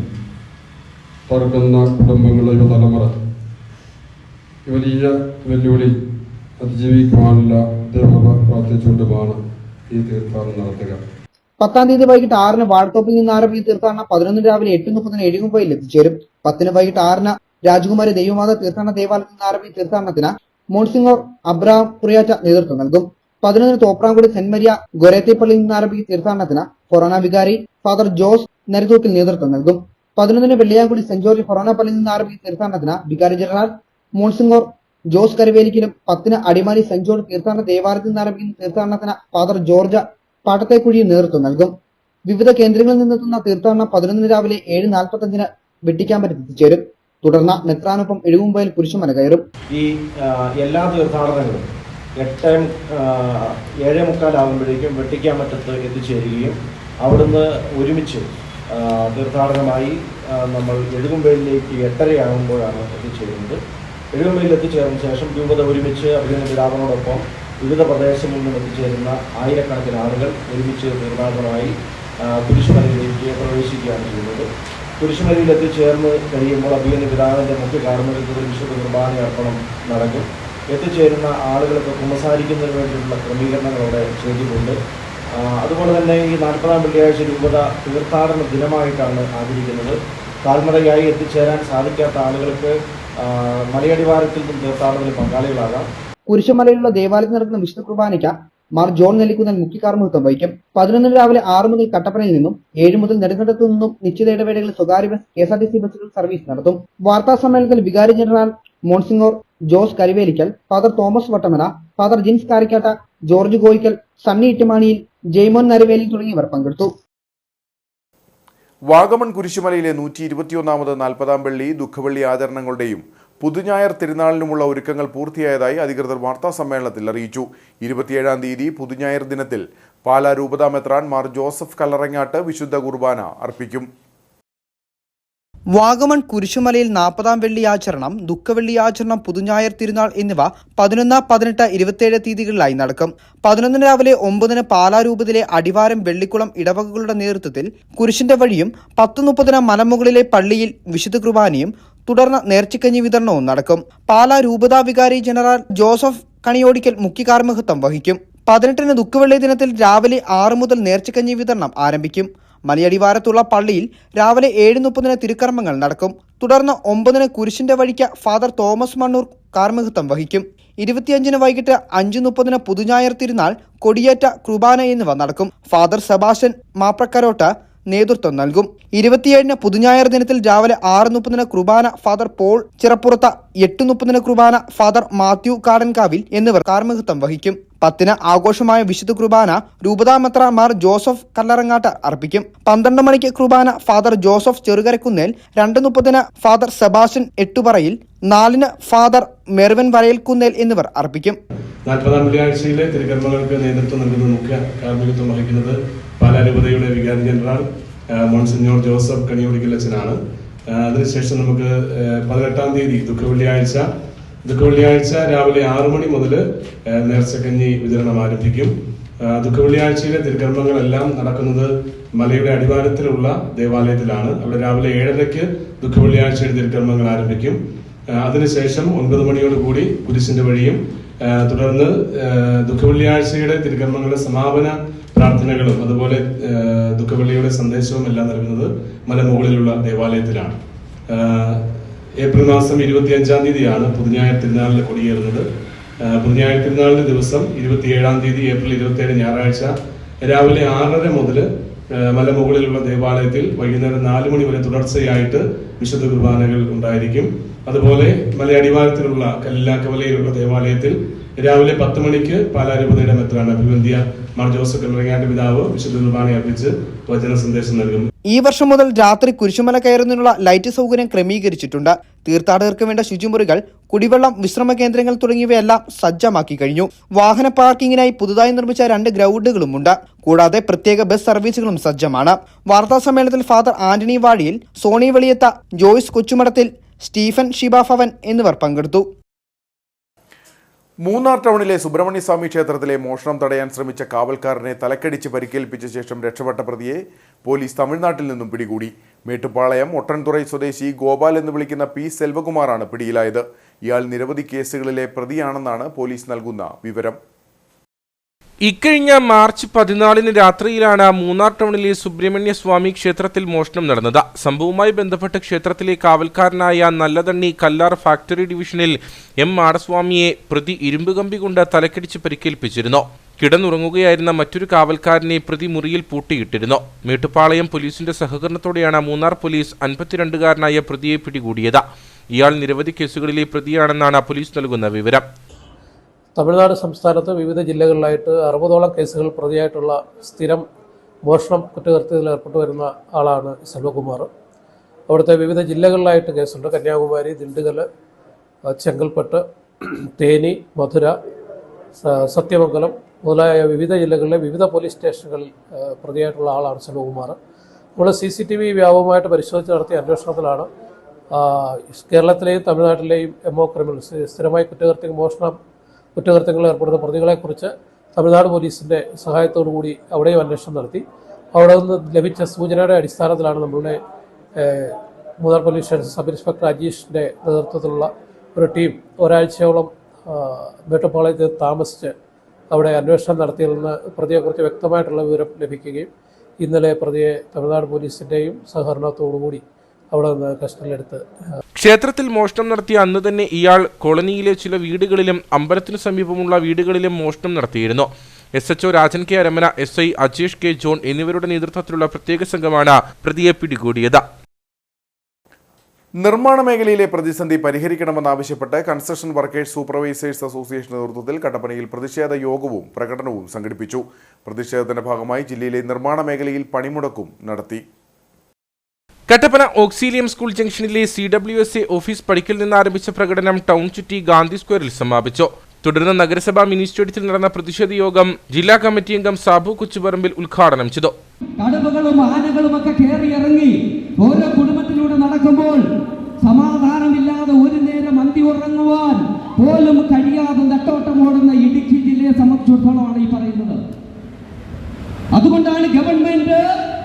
തറക്കുന്ന കുടുംബങ്ങളുടെ യുവതലമുറ വലിയ വെല്ലുവിളി അതിജീവിക്കുവാനുള്ള ദൈവകൃപ പ്രാർത്ഥിച്ചുകൊണ്ടുമാണ് ഈ തീർത്ഥാടനം നടത്തുക. 10-ാം തീയതി വൈകിട്ട് 6-ന് വാഴത്തോപ്പിൽ നിന്ന് ആരംഭിക്കുന്ന തീർത്ഥാടനം 11-ന് രാവിലെ 8:30 എഴുകുമ്പയിൽ എത്തിച്ചേരും. 10-ന് വൈകിട്ട് 6-ന് രാജകുമാരി ദൈവമാത തീർത്ഥാടന ദേവാലയത്തിൽ നിന്ന് ആരംഭിക്കുന്ന തീർത്ഥാടനത്തിന് മോൺസിങ്ങോർ അബ്രഹാം കുറിയാച്ച നേതൃത്വം നൽകും. 11-ന് തോപ്രാംകുടി സെന്റ് മരിയ ഗൊരേത്തിപ്പള്ളിയിൽ നിന്ന് ആരംഭിക്കുന്ന തീർത്ഥാടനത്തിന് കൊറോണ വികാരി ഫാദർ ജോസ് നരിതൂക്കിൽ നേതൃത്വം നൽകും. 11-ന് വെള്ളിയാങ്കുടി സെന്റ് ജോർജ് കൊറോണ പള്ളിയിൽ നിന്ന് ആരംഭിക്കുന്ന തീർത്ഥാടനത്തിന് വികാരി ജനറൽ മോൺസിങ്ങോർ ജോസ് കരിവേലിക്കലും 10-ന് അടിമാലി സെന്റ് ജോർജ് തീർത്ഥാടന ദേവാലയത്തിൽ നിന്ന് ആരംഭിക്കുന്ന തീർത്ഥാടനത്തിന് ഫാദർ ജോർജ് പാട്ടത്തേക്കുഴിയിൽ നേതൃത്വം നൽകും. വിവിധ കേന്ദ്രങ്ങളിൽ നിന്നെത്തുന്ന തീർത്ഥാടനം 11-ന് രാവിലെ 7:45-ന് വെട്ടിക്കാമ്പറ്റത്ത് എത്തിച്ചേരും. തുടർന്ന് മെത്രാനൊപ്പം എഴുകുമ്പയിൽ കുരിശുമല കയറും. ഈ എല്ലാ തീർത്ഥാടനങ്ങളും 7:45 ആകുമ്പോഴേക്കും വെട്ടിക്കാമ്പറ്റത്ത് എത്തിച്ചേരുകയും അവിടുന്ന് ഒരുമിച്ച് തീർത്ഥാടനമായി നമ്മൾ എഴുകുമ്പയിലേക്ക് 8:30 ആകുമ്പോഴാണ് എത്തിച്ചേരുന്നത്. എഴുകുമ്പയിൽ എത്തിച്ചേർന്ന ശേഷം രൂപത ഒരുമിച്ച് അഭിനന്ദ പിതാവിനോടൊപ്പം വിവിധ പ്രദേശങ്ങളിൽ നിന്നും എത്തിച്ചേരുന്ന ആയിരക്കണക്കിന് ആളുകൾ ഒരുമിച്ച് തീർത്ഥാടനമായി കുരിശുമലയിലേക്ക് പ്രവേശിക്കുകയാണ് ചെയ്യുന്നത്. കുരിശുമലയിൽ എത്തിച്ചേർന്ന് കഴിയുമ്പോൾ അഭിനന്ദ പിതാവിൻ്റെ മുഖ്യ കാർമ്മികത്വത്തിൽ വിശുദ്ധ കുർബാന അർപ്പണം നടക്കും. എത്തിച്ചേരുന്ന ആളുകൾക്ക് കുമ്പസാരിക്കുന്നതിന് വേണ്ടിയിട്ടുള്ള ക്രമീകരണങ്ങൾ അവിടെ ചെയ്തിട്ടുണ്ട്. അതുപോലെ തന്നെ ഈ 40-ാം വെള്ളിയാഴ്ച രൂപത തീർത്ഥാടന ദിനമായിട്ടാണ് ആചരിക്കുന്നത്. കാൽനടയായി എത്തിച്ചേരാൻ സാധിക്കാത്ത ആളുകൾക്ക് മലയടിവാരത്തിൽ നിന്നും തീർത്ഥാടനത്തിൽ പങ്കാളികളാകാം. കുരിശുമലയിലുള്ള ദേവാലയത്തിൽ നടക്കുന്ന വിശുദ്ധ കുർബാനയ്ക്ക് മാർ ജോൺ നെല്ലിക്കുന്നൽ മുഖ്യ കാർമ്മികത്വം വഹിക്കും. 11-ന് രാവിലെ 6 മുതൽ കട്ടപ്പനയിൽ നിന്നും 7 മുതൽ നെടുങ്കണ്ടത്തു നിന്നും നിശ്ചിത ഇടവേളകളിൽ സ്വകാര്യ ബസ് KSRTC ബസ്സുകൾ സർവീസ് നടത്തും. വാർത്താ സമ്മേളനത്തിൽ വികാരി general monsignor Jose Karivelikkal, father Thomas Vattamana, father Jins Karikkatta, George Goyickal, Sunny Ittumaniyil, Jaimon Naraveli തുടങ്ങിയവർ പങ്കെടുത്തു. വാഗമൺ കുരിശുമലയിലെ 121ാമത് 40-ാം വെള്ളി ദുഃഖവെള്ളി ആചരണങ്ങളുടെയും പുതുഞായർ തിരുനാളിനുമുള്ള ഒരുക്കങ്ങൾ പൂർത്തിയായതായി അധികൃതർ വാർത്താ സമ്മേളനത്തിൽ അറിയിച്ചു. 27-ാം തീയതി പുതുഞായർ ദിനത്തിൽ പാലാ രൂപതാ മെത്രാൻ മാർ ജോസഫ് കല്ലറങ്ങാട്ട് വിശുദ്ധ കുർബാന അർപ്പിക്കും. വാഗമൺ കുരിശുമലയിൽ 40-ാം വെള്ളിയാചരണം, ദുഃഖവെള്ളിയാചരണം, പുതുഞായർ തിരുനാൾ എന്നിവ 11, 18, 27 തീയതികളിലായി നടക്കും. 11 രാവിലെ 9 പാലാരൂപതയിലെ അടിവാരം വെള്ളിക്കുളം ഇടവകകളുടെ നേതൃത്വത്തിൽ കുരിശിന്റെ വഴിയും 10:30 മലമുകളിലെ പള്ളിയിൽ വിശുദ്ധ കുർബാനയും തുടർന്ന് നേർച്ചക്കഞ്ഞി വിതരണവും നടക്കും. പാലാ രൂപതാ വികാരി ജനറൽ ജോസഫ് കണിയോടിക്കൽ മുഖ്യ കാർമ്മികത്വം വഹിക്കും. 18 ദുഃഖവെള്ളി ദിനത്തിൽ രാവിലെ 6 മുതൽ നേർച്ചക്കഞ്ഞി വിതരണം ആരംഭിക്കും. മലയടിവാരത്തുള്ള പള്ളിയിൽ രാവിലെ 7:30 തിരുക്കർമ്മങ്ങൾ നടക്കും. തുടർന്ന് 9 കുരിശിന്റെ വഴിക്ക് ഫാദർ തോമസ് മണ്ണൂർ കാർമ്മികത്വം വഹിക്കും. 25 വൈകിട്ട് 5:30 പുതുഞായർ തിരുനാൾ, കൊടിയേറ്റ, കുർബാന എന്നിവ നടക്കും. ഫാദർ സെബാസ്റ്റ്യൻ മാപ്രക്കരോട്ട് നേതൃത്വം നൽകും. 27 പുതുഞായർ ദിനത്തിൽ രാവിലെ 6:30 കുർബാന ഫാദർ പോൾ ചിറപ്പുറത്ത്, 8:30 കുർബാന ഫാദർ മാത്യു കാടൻകാവിൽ എന്നിവർ കാർമ്മികത്വം വഹിക്കും. 10 ആഘോഷമായ വിശുദ്ധ കുർബാന രൂപതാമെത്ര മാർ ജോസഫ് കല്ലറങ്ങാട്ട് അർപ്പിക്കും. 12 മണിക്ക് കുർബാന father Joseph Cherukarakunnel, 2:30 father Sebastian എട്ടുപറയിൽ, 4 father മെർവൻ വരയൽക്കുന്നേൽ എന്നിവർ അർപ്പിക്കും. 40-ാം വെള്ളിയാഴ്ചയിലെ തിരുക്കർമ്മങ്ങൾക്ക് നേതൃത്വം നൽകുന്ന മുഖ്യ കാർമ്മികത്വം വഹിക്കുന്നത് പാലാരൂപതയുടെ വികാരി ജനറൽ മോൺസിഞ്ഞോർ ജോസഫ് കണിയോടിക്കൽ അച്ഛനാണ്. അതിനുശേഷം നമുക്ക് 18-ാം തീയതി ദുഃഖവെള്ളിയാഴ്ച രാവിലെ 6 മണി മുതൽ നേർച്ചക്കഞ്ഞി വിതരണം ആരംഭിക്കും. ദുഃഖവെള്ളിയാഴ്ചയിലെ തിരുക്കർമ്മങ്ങളെല്ലാം നടക്കുന്നത് മലയുടെ അടിവാരത്തിലുള്ള ദേവാലയത്തിലാണ്. അവിടെ രാവിലെ 7:30 ദുഃഖവെള്ളിയാഴ്ചയുടെ തിരുക്കർമ്മങ്ങൾ ആരംഭിക്കും. അതിനുശേഷം 9 മണിയോടുകൂടി കുരിശിന്റെ വഴിയും തുടർന്ന് ദുഃഖവെള്ളിയാഴ്ചയുടെ തിരുക്കർമ്മങ്ങളുടെ സമാപന പ്രാർത്ഥനകളും അതുപോലെ ദുഃഖവെള്ളിയുടെ സന്ദേശവും എല്ലാം നൽകുന്നത് മലമുകളിലുള്ള ദേവാലയത്തിലാണ്. ഏപ്രിൽ മാസം 25-ാം തീയതിയാണ് പുതുഞായർ തിരുനാളിൽ കൊടിയേറുന്നത്. പുതുഞായർ തിരുനാളിന്റെ ദിവസം 27-ാം തീയതി ഏപ്രിൽ 27 ഞായറാഴ്ച രാവിലെ 6:30 മുതൽ മലമുകളിലുള്ള ദേവാലയത്തിൽ വൈകുന്നേരം 4 മണി വരെ തുടർച്ചയായിട്ട് വിശുദ്ധ കുർബാനകൾ ഉണ്ടായിരിക്കും. അതുപോലെ മലയടിവാരത്തിലുള്ള കല്ലാക്കവലയിലുള്ള ദേവാലയത്തിൽ രാവിലെ 10 മണിക്ക് പാലാരൂപതയുടെ മെത്രാൻ അഭിവന്ധ്യ മാർ ജോസഫ് കല്ലറങ്ങാട്ട് പിതാവ് വിശുദ്ധ കുർബാന അർപ്പിച്ച് വചന സന്ദേശം നൽകും. ഈ വർഷം മുതൽ രാത്രി കുരിശുമല കയറുന്നതിനുള്ള ലൈറ്റ് സൗകര്യം ക്രമീകരിച്ചിട്ടുണ്ട്. തീർത്ഥാടകർക്ക് വേണ്ട ശുചിമുറികൾ, കുടിവെള്ളം, വിശ്രമ കേന്ദ്രങ്ങൾ തുടങ്ങിയവയെല്ലാം സജ്ജമാക്കി കഴിഞ്ഞു. വാഹന പാർക്കിങ്ങിനായി പുതുതായി നിർമ്മിച്ച 2 ഗ്രൗണ്ടുകളുമുണ്ട്. കൂടാതെ പ്രത്യേക ബസ് സർവീസുകളും സജ്ജമാണ്. വാർത്താ സമ്മേളനത്തിൽ ഫാദർ ആന്റണി വാഴിയിൽ, സോണി വെളിയത്ത, ജോയ്സ് കൊച്ചുമടത്തിൽ, സ്റ്റീഫൻ ഷിബാഫവൻ എന്നിവർ പങ്കെടുത്തു. മൂന്നാർ ടൗണിലെ സുബ്രഹ്മണ്യസ്വാമി ക്ഷേത്രത്തിലെ മോഷണം തടയാൻ ശ്രമിച്ച കാവൽക്കാരനെ തലക്കടിച്ച് പരിക്കേൽപ്പിച്ച ശേഷം രക്ഷപ്പെട്ട പ്രതിയെ പോലീസ് തമിഴ്നാട്ടിൽ നിന്നും പിടികൂടി. മേട്ടുപ്പാളയം ഒട്ടൻതുറൈ സ്വദേശി ഗോപാൽ എന്ന് വിളിക്കുന്ന പി സെൽവകുമാറാണ് പിടിയിലായത്. ഇയാൾ നിരവധി കേസുകളിലെ പ്രതിയാണെന്നാണ് പോലീസ് നൽകുന്ന വിവരം. ഇക്കഴിഞ്ഞ മാർച്ച് 14 രാത്രിയിലാണ് മൂന്നാർ ടൗണിലെ സുബ്രഹ്മണ്യസ്വാമി ക്ഷേത്രത്തിൽ മോഷണം നടന്നത്. സംഭവവുമായി ബന്ധപ്പെട്ട് ക്ഷേത്രത്തിലെ കാവൽക്കാരനായ നല്ലതണ്ണി കല്ലാർ ഫാക്ടറി ഡിവിഷനിൽ എം മാടസ്വാമിയെ പ്രതി ഇരുമ്പ് കമ്പി കൊണ്ട് തലക്കടിച്ച് പരിക്കേൽപ്പിച്ചിരുന്നു. കിടന്നുറങ്ങുകയായിരുന്ന മറ്റൊരു കാവൽക്കാരനെ പ്രതി മുറിയിൽ പൂട്ടിയിട്ടിരുന്നു. മേട്ടുപ്പാളയം പോലീസിന്റെ സഹകരണത്തോടെയാണ് മൂന്നാർ പോലീസ് 52-കാരനായ പ്രതിയെ പിടികൂടിയത്. ഇയാൾ നിരവധി കേസുകളിലെ പ്രതിയാണെന്നാണ് പോലീസ് നൽകുന്ന വിവരം. തമിഴ്നാട് സംസ്ഥാനത്ത് വിവിധ ജില്ലകളിലായിട്ട് 60ഓളം കേസുകൾ പ്രതിയായിട്ടുള്ള സ്ഥിരം മോഷണം കുറ്റകൃത്യത്തിൽ ഏർപ്പെട്ടു വരുന്ന ആളാണ് സെൽവകുമാർ. അവിടുത്തെ വിവിധ ജില്ലകളിലായിട്ട് കേസുണ്ട്. കന്യാകുമാരി, ദിണ്ടുകൽ, ചെങ്കൽപ്പെട്ട്, തേനി, മധുര, സത്യമംഗലം മുതലായ വിവിധ ജില്ലകളിലെ വിവിധ പോലീസ് സ്റ്റേഷനുകളിൽ പ്രതിയായിട്ടുള്ള ആളാണ് സെൽവകുമാർ. നമ്മൾ CCTV വ്യാപകമായിട്ട് പരിശോധിച്ച് നടത്തിയ അന്വേഷണത്തിലാണ് കേരളത്തിലെയും തമിഴ്നാട്ടിലെയും MO ക്രിമിനൽസ് സ്ഥിരമായി കുറ്റകൃത്യങ്ങളിൽ ഏർപ്പെടുന്ന പ്രതികളെക്കുറിച്ച് തമിഴ്നാട് പോലീസിൻ്റെ സഹായത്തോടുകൂടി അവിടെയും അന്വേഷണം നടത്തി. അവിടെ നിന്ന് ലഭിച്ച സൂചനയുടെ അടിസ്ഥാനത്തിലാണ് നമ്മളുടെ Munnar police station sub inspector അജീഷിൻ്റെ നേതൃത്വത്തിലുള്ള ഒരു ടീം ഒരാഴ്ചയോളം മേട്ടുപ്പാളയത്ത് താമസിച്ച് അവിടെ അന്വേഷണം നടത്തിയതിൽ നിന്ന് പ്രതിയെക്കുറിച്ച് വ്യക്തമായിട്ടുള്ള വിവരം ലഭിക്കുകയും ഇന്നലെ പ്രതിയെ തമിഴ്നാട് പോലീസിൻ്റെയും സഹകരണത്തോടുകൂടി അവിടെ നിന്ന് കസ്റ്റഡിയിലെടുത്ത്. ക്ഷേത്രത്തിൽ മോഷണം നടത്തിയ അന്ന് തന്നെ ഇയാൾ കോളനിയിലെ ചില വീടുകളിലും അമ്പലത്തിനു സമീപമുള്ള വീടുകളിലും മോഷണം നടത്തിയിരുന്നു. SHO Rajan K Aramana, SI Ajesh K John എന്നിവരുടെ നേതൃത്വത്തിലുള്ള പ്രത്യേക സംഘമാണ് പ്രതിയെ പിടികൂടിയത്. നിർമ്മാണ മേഖലയിലെ പ്രതിസന്ധി പരിഹരിക്കണമെന്നാവശ്യപ്പെട്ട് കൺസ്ട്രക്ഷൻ വർക്കേഴ്സ് സൂപ്പർവൈസേഴ്സ് അസോസിയേഷൻ നേതൃത്വത്തിൽ കട്ടപ്പനയിൽ പ്രതിഷേധ യോഗവും പ്രകടനവും സംഘടിപ്പിച്ചു. പ്രതിഷേധത്തിന്റെ ഭാഗമായി ജില്ലയിലെ നിർമ്മാണ മേഖലയിൽ പണിമുടക്കും നടത്തി. കട്ടപ്പന ഓക്സിലിയം സ്കൂൾ ജംഗ്ഷനിലെ CWSA ഓഫീസ് പടിക്കൽ നിന്ന് ആരംഭിച്ച പ്രകടനം ടൗൺ ചുറ്റി ഗാന്ധി സ്ക്വയറിൽ സമാപിച്ചു. തുടർന്ന് നഗരസഭാ മിനി സ്റ്റേഡിയത്തിൽ നടന്ന പ്രതിഷേധ യോഗം ജില്ലാ കമ്മിറ്റി അംഗം സാബു കൊച്ചുപറമ്പിൽ ഉദ്ഘാടനം ചെയ്തു. കടുവകളും ആനകളും ഒക്കെ കയറി ഇറങ്ങി ഓരോ കുടുംബത്തിലൂടെ നടക്കുമ്പോൾ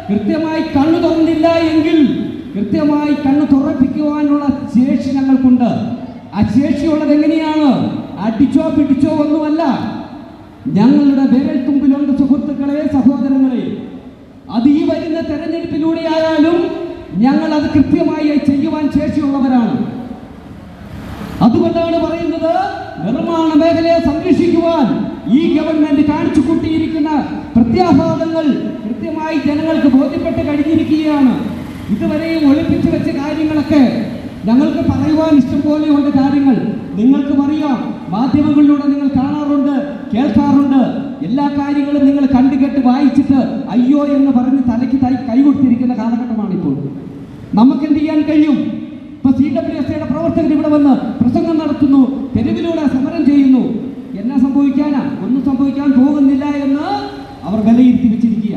കൃത്യമായി കണ്ണു തുറന്നില്ല എങ്കിൽ കൃത്യമായി കണ്ണു തുറപ്പിക്കുവാനുള്ള ശേഷി ഞങ്ങൾക്കുണ്ട്. ആ ശേഷിയുള്ളത് എങ്ങനെയാണ്? അടിച്ചോ പിടിച്ചോ ഒന്നുമല്ല, ഞങ്ങളുടെ വിരൽ തുമ്പിലുണ്ട് സുഹൃത്തുക്കളെ, സഹോദരങ്ങളെ. അത് ഈ വരുന്ന തെരഞ്ഞെടുപ്പിലൂടെ ആയാലും ഞങ്ങൾ അത് കൃത്യമായി ചെയ്യുവാൻ ശേഷിയുള്ളവരാണ്. അതുകൊണ്ടാണ് പറയുന്നത്, നിർമ്മാണ മേഖലയെ സംരക്ഷിക്കുവാൻ ഈ ഗവൺമെന്റ് കാണിച്ചു കൂട്ടിയിരിക്കുന്ന പ്രത്യാഘാതങ്ങൾ കൃത്യമായി ജനങ്ങൾക്ക് ബോധ്യപ്പെട്ട് കഴിഞ്ഞിരിക്കുകയാണ്. ഇതുവരെയും ഒളിപ്പിച്ചു വെച്ച കാര്യങ്ങളൊക്കെ ഞങ്ങൾക്ക് പറയുവാൻ ഇഷ്ടം പോലെയുണ്ട് കാര്യങ്ങൾ. നിങ്ങൾക്കും അറിയാം, മാധ്യമങ്ങളിലൂടെ നിങ്ങൾ കാണാറുണ്ട്, കേൾക്കാറുണ്ട്. എല്ലാ കാര്യങ്ങളും നിങ്ങൾ കണ്ടുകെട്ട് വായിച്ചിട്ട് അയ്യോ എന്ന് പറഞ്ഞ് തലയ്ക്ക് കൈ കൊടുത്തിരിക്കുന്ന കാലഘട്ടമാണിപ്പോൾ. നമുക്ക് എന്ത് ചെയ്യാൻ കഴിയും? ഇപ്പൊ CWSയുടെ പ്രവർത്തകർ ഇവിടെ വന്ന് പ്രസംഗം നടത്തുന്നു, തെരുവിലൂടെ സമരം ചെയ്യുന്നു. എന്നാ സംഭവിക്കാനാ? ഒന്നും സംഭവിക്കാൻ പോകുന്നില്ല എന്ന് അവർ വിലയിരുത്തി വെച്ചിരിക്കുക.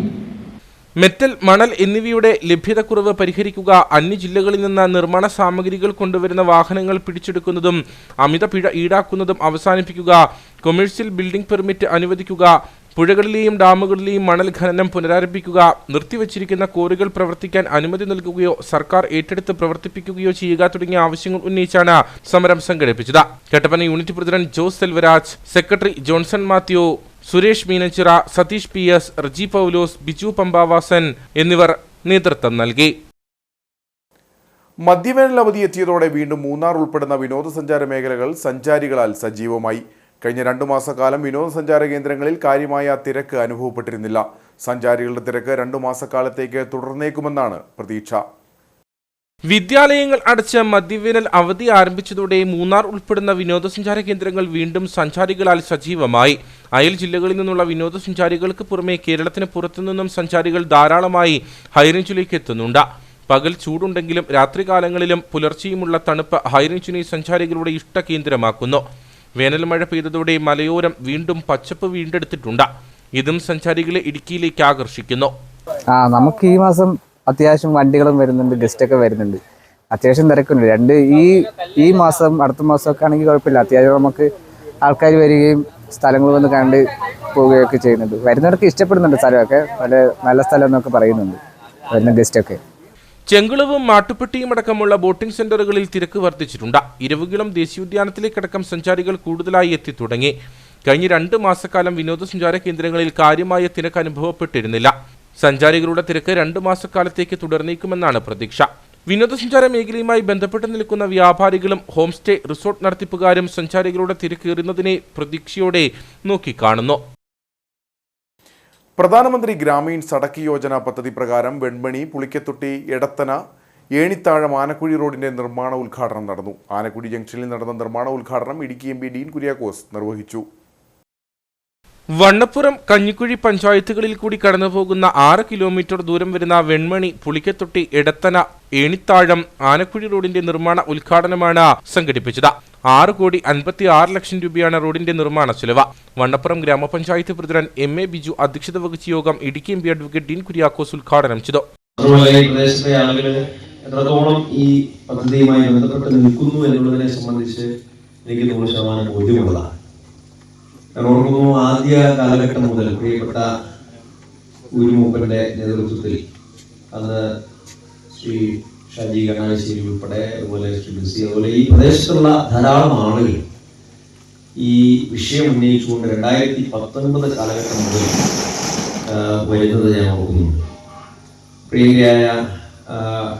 മെറ്റൽ, മണൽ എന്നിവയുടെ ലഭ്യതക്കുറവ് പരിഹരിക്കുക, അന്യ ജില്ലകളിൽ നിന്ന് നിർമ്മാണ സാമഗ്രികൾ കൊണ്ടുവരുന്ന വാഹനങ്ങൾ പിടിച്ചെടുക്കുന്നതും അമിത പിഴ ഈടാക്കുന്നതും അവസാനിപ്പിക്കുക, കൊമേഴ്സ്യൽ ബിൽഡിംഗ് പെർമിറ്റ് അനുവദിക്കുക, പുഴകളിലെയും ഡാമുകളിലെയും മണൽ ഖനനം പുനരാരംഭിക്കുക, നിർത്തിവച്ചിരിക്കുന്ന ക്വാറികൾ പ്രവർത്തിക്കാൻ അനുമതി നൽകുകയോ സർക്കാർ ഏറ്റെടുത്ത് പ്രവർത്തിപ്പിക്കുകയോ ചെയ്യുക തുടങ്ങിയ ആവശ്യങ്ങൾ ഉന്നയിച്ചാണ് സമരം സംഘടിപ്പിച്ചത്. Kattappana unit president Jose Selvaraj, secretary Johnson Mathew, Suresh Meenachira, Satheesh PS, Reji Paulose, Biju Pampavasan എന്നിവർ നേതൃത്വം നൽകി. മധ്യവേനൽ അവധി എത്തിയതോടെ വീണ്ടും മൂന്നാർ ഉൾപ്പെടുന്ന വിനോദസഞ്ചാര മേഖലകൾ സഞ്ചാരികളാൽ സജീവമായി. കഴിഞ്ഞ 2 മാസക്കാലം വിനോദസഞ്ചാര കേന്ദ്രങ്ങളിൽ കാര്യമായ തിരക്ക് അനുഭവപ്പെട്ടിരുന്നില്ല. സഞ്ചാരികളുടെ തിരക്ക് 2 മാസക്കാലത്തേക്ക് തുടർന്നേക്കുമെന്നാണ് പ്രതീക്ഷ. വിദ്യാലയങ്ങൾ അടച്ച് മധ്യവേനൽ അവധി ആരംഭിച്ചതോടെ മൂന്നാർ ഉൾപ്പെടുന്ന വിനോദസഞ്ചാര കേന്ദ്രങ്ങൾ വീണ്ടും സഞ്ചാരികളാൽ സജീവമായി. അയൽ ജില്ലകളിൽ നിന്നുള്ള വിനോദസഞ്ചാരികൾക്ക് പുറമെ കേരളത്തിന് പുറത്തുനിന്നും സഞ്ചാരികൾ ധാരാളമായി ഹൈറേഞ്ചിലേക്ക് എത്തുന്നുണ്ട്. പകൽ ചൂടുണ്ടെങ്കിലും രാത്രികാലങ്ങളിലും പുലർച്ചെയുമുള്ള തണുപ്പ് ഹൈറേഞ്ചിനെ സഞ്ചാരികളുടെ ഇഷ്ടകേന്ദ്രമാക്കുന്നു. വേനൽ മഴ പെയ്തതോടെ മലയോരം വീണ്ടും പച്ചപ്പ് വീണ്ടെടുത്തിട്ടുണ്ട്. ഇതും സഞ്ചാരികളെ ഇടുക്കിയിലേക്ക് ആകർഷിക്കുന്നു. നമുക്ക് ഈ മാസം അത്യാവശ്യം വണ്ടികളും വരുന്നുണ്ട്, ഗസ്റ്റൊക്കെ വരുന്നുണ്ട്, അത്യാവശ്യം തിരക്കുണ്ട്. ഈ മാസം അടുത്ത മാസമൊക്കെ ആണെങ്കിൽ കുഴപ്പമില്ല. അത്യാവശ്യം നമുക്ക് ആൾക്കാർ വരികയും സ്ഥലങ്ങൾ വന്ന് കണ്ട് പോവുകയൊക്കെ ചെയ്യുന്നുണ്ട്. വരുന്നവർക്ക് ഇഷ്ടപ്പെടുന്നുണ്ട് സ്ഥലമൊക്കെ, നല്ല സ്ഥലം എന്നൊക്കെ പറയുന്നുണ്ട് വരുന്ന ഗസ്റ്റൊക്കെ. ചെങ്കുളവും മാട്ടുപ്പെട്ടിയും അടക്കമുള്ള ബോട്ടിംഗ് സെന്ററുകളിൽ തിരക്ക് വർദ്ധിച്ചിട്ടുണ്ട്. ഇരവുകുളം ദേശീയോദ്യാനത്തിലേക്കടക്കം സഞ്ചാരികൾ കൂടുതലായി എത്തി തുടങ്ങി. കഴിഞ്ഞ 2 മാസക്കാലം വിനോദസഞ്ചാര കേന്ദ്രങ്ങളിൽ കാര്യമായ തിരക്ക് അനുഭവപ്പെട്ടിരുന്നില്ല. സഞ്ചാരികളുടെ തിരക്ക് 2 മാസക്കാലത്തേക്ക് തുടർന്നേക്കുമെന്നാണ് പ്രതീക്ഷ. വിനോദസഞ്ചാര മേഖലയുമായി ബന്ധപ്പെട്ട് നിൽക്കുന്ന വ്യാപാരികളും ഹോം സ്റ്റേ, റിസോർട്ട് നടത്തിപ്പുകാരും സഞ്ചാരികളുടെ തിരക്കേറുന്നതിനെ പ്രതീക്ഷയോടെ നോക്കിക്കാണുന്നു. പ്രധാനമന്ത്രി ഗ്രാമീൺ സടക്ക് യോജന പദ്ധതി പ്രകാരം വെൺമണി, പുളിക്കത്തൊട്ടി, എടത്തന, ഏണിത്താഴം, ആനക്കുഴി റോഡിന്റെ നിർമ്മാണ ഉദ്ഘാടനം നടന്നു. ആനക്കുഴി ജംഗ്ഷനിൽ നടന്ന നിർമ്മാണ ഉദ്ഘാടനം ഇടുക്കി MP ഡീൻ കുര്യാക്കോസ് നിർവഹിച്ചു. വണ്ണപ്പുറം, കഞ്ഞിക്കുഴി പഞ്ചായത്തുകളിൽ കൂടി കടന്നുപോകുന്ന 6 കിലോമീറ്റർ ദൂരം വരുന്ന വെൺമണി, പുളിക്കത്തൊട്ടി, എടത്തന, ഏണിത്താഴം, ആനക്കുഴി റോഡിന്റെ നിർമ്മാണ ഉദ്ഘാടനമാണ് സംഘടിപ്പിച്ചത്. 6,56 ലക്ഷം രൂപയാണ് റോഡിന്റെ നിർമ്മാണ ചെലവ്. വണ്ണപ്പുറം ഗ്രാമപഞ്ചായത്ത് പ്രസിഡന്റ് MA ബിജു അധ്യക്ഷത വഹിച്ച യോഗം ഇടുക്കി MP അഡ്വക്കേറ്റ് ഡീൻ കുര്യാക്കോസ് ഉദ്ഘാടനം ചെയ്തു. പ്രദേശത്തെ ആളുകൾ എത്രത്തോളം ഈ പദ്ധതിയുമായി ബന്ധപ്പെട്ട് നിൽക്കുന്നു എന്നുള്ളതിനെ സംബന്ധിച്ച് എനിക്ക് 100% ബോധ്യമുള്ളതാണ്. ഓർക്കുന്നു, ആദ്യ കാലഘട്ടം മുതൽ പ്രിയപ്പെട്ട ഗുരുമൂപ്പന്റെ നേതൃത്വത്തിൽ അന്ന് ശ്രീ ഷാജി കണ്ണാശ്ശേരി ഉൾപ്പെടെ, അതുപോലെ ശ്രീ ബിസി, അതുപോലെ ഈ പ്രദേശത്തുള്ള ധാരാളം ആളുകൾ ഈ വിഷയം ഉന്നയിച്ചുകൊണ്ട് 2019 കാലഘട്ടം മുതൽ വരുന്നത് ഞാൻ ഓർക്കുന്നുണ്ട്. പ്രിയങ്കയായ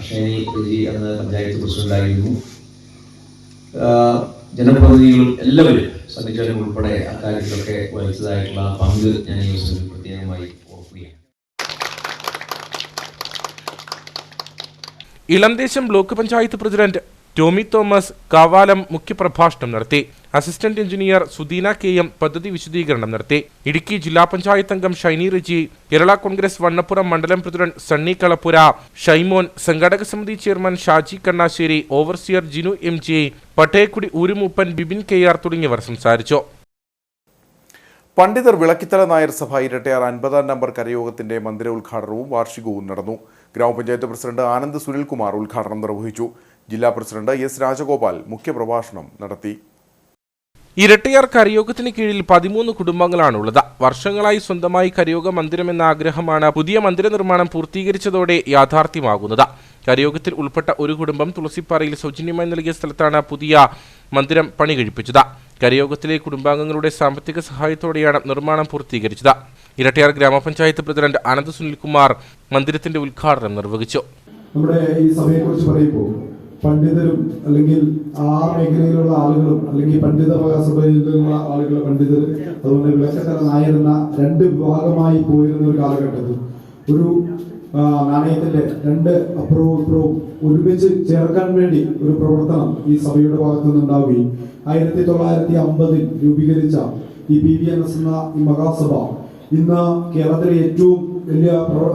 ഷൈനി റജി അന്ന് പഞ്ചായത്ത് പ്രസിഡന്റായിരുന്നു. ജനപ്രതിനിധികളും എല്ലാവരും സന്നിധാനം ഉൾപ്പെടെ അക്കാര്യത്തിലൊക്കെ വഹിച്ചതായിട്ടുള്ള പങ്ക് ഞാൻ ഈ ദിവസത്തിൽ പ്രത്യേകമായി ഓർക്കുകയാണ്. ഇളംദേശം ബ്ലോക്ക് പഞ്ചായത്ത് പ്രസിഡന്റ് ടോമി തോമസ് കാവാലം മുഖ്യപ്രഭാഷണം നടത്തി. അസിസ്റ്റന്റ് എഞ്ചിനീയർ സുദീന KM പദ്ധതി വിശദീകരണം നടത്തി. ഇടുക്കി ജില്ലാ പഞ്ചായത്ത് അംഗം ഷൈനി റജി, കേരള കോൺഗ്രസ് വണ്ണപ്പുറം മണ്ഡലം പ്രസിഡന്റ് സണ്ണി കളപ്പുര, ഷൈമോൻ, സംഘാടക സമിതി chairman Shaji Kannassery, overseer Jinu MJ, Pattayakkudi ഊരുമൂപ്പൻ, ബിബിൻ KR തുടങ്ങിയവർ സംസാരിച്ചു. പണ്ഡിതർ വിളക്കിത്തല നായർ സഭ ഇരട്ടയാർ 50-ാം നമ്പർ കരയോഗത്തിന്റെ മന്ദിര ഉദ്ഘാടനവും വാർഷികവും നടന്നു. ഗ്രാമപഞ്ചായത്ത് പ്രസിഡന്റ് ആനന്ദ് സുനിൽകുമാർ ഉദ്ഘാടനം നിർവഹിച്ചു. ജില്ലാ പ്രസിഡന്റ് S രാജഗോപാൽ മുഖ്യപ്രഭാഷണം നടത്തി. ഇരട്ടിയാർ കരയോഗത്തിന് കീഴിൽ 13 കുടുംബങ്ങളാണുള്ളത്. വർഷങ്ങളായി സ്വന്തമായി കരയോഗ മന്ദിരമെന്ന ആഗ്രഹമാണ് പുതിയ മന്ദിര നിർമ്മാണം പൂർത്തീകരിച്ചതോടെ യാഥാർത്ഥ്യമാകുന്നത്. കരയോഗത്തിൽ ഉൾപ്പെട്ട ഒരു കുടുംബം തുളസിപ്പാറയിൽ സൗജന്യമായി നൽകിയ സ്ഥലത്താണ് പുതിയ മന്ദിരം പണി കഴിപ്പിച്ചത്. കരയോഗത്തിലെ കുടുംബാംഗങ്ങളുടെ സാമ്പത്തിക സഹായത്തോടെയാണ് നിർമ്മാണം പൂർത്തീകരിച്ചത്. ഇരട്ടിയാർ ഗ്രാമപഞ്ചായത്ത് പ്രസിഡന്റ് ആനന്ദ് സുനിൽകുമാർ മന്ദിരത്തിന്റെ ഉദ്ഘാടനം നിർവഹിച്ചു. നമ്മുടെ ഈ സഭയെക്കുറിച്ച് പറയുമ്പോൾ പണ്ഡിതരും അല്ലെങ്കിൽ ആ മേഖലയിലുള്ള ആളുകളും അല്ലെങ്കിൽ പണ്ഡിത മഹാസഭയിലുള്ള ആളുകൾ പണ്ഡിതർ അതുകൊണ്ട് വിളക്കത്തല നായർ എന്ന രണ്ട് വിഭാഗമായി പോയിരുന്ന ഒരു കാലഘട്ടത്തിൽ ഒരു നാണയത്തിന്റെ രണ്ട് അപ്പുറവും ഇപ്പുറവും ഒരുമിച്ച് ചേർക്കാൻ വേണ്ടി ഒരു പ്രവർത്തനം ഈ സഭയുടെ ഭാഗത്തു നിന്നുണ്ടാവുകയും 1950 രൂപീകരിച്ച ഈ PVNS എന്ന ഈ മഹാസഭ ഇന്ന് കേരളത്തിലെ ഏറ്റവും വലിയ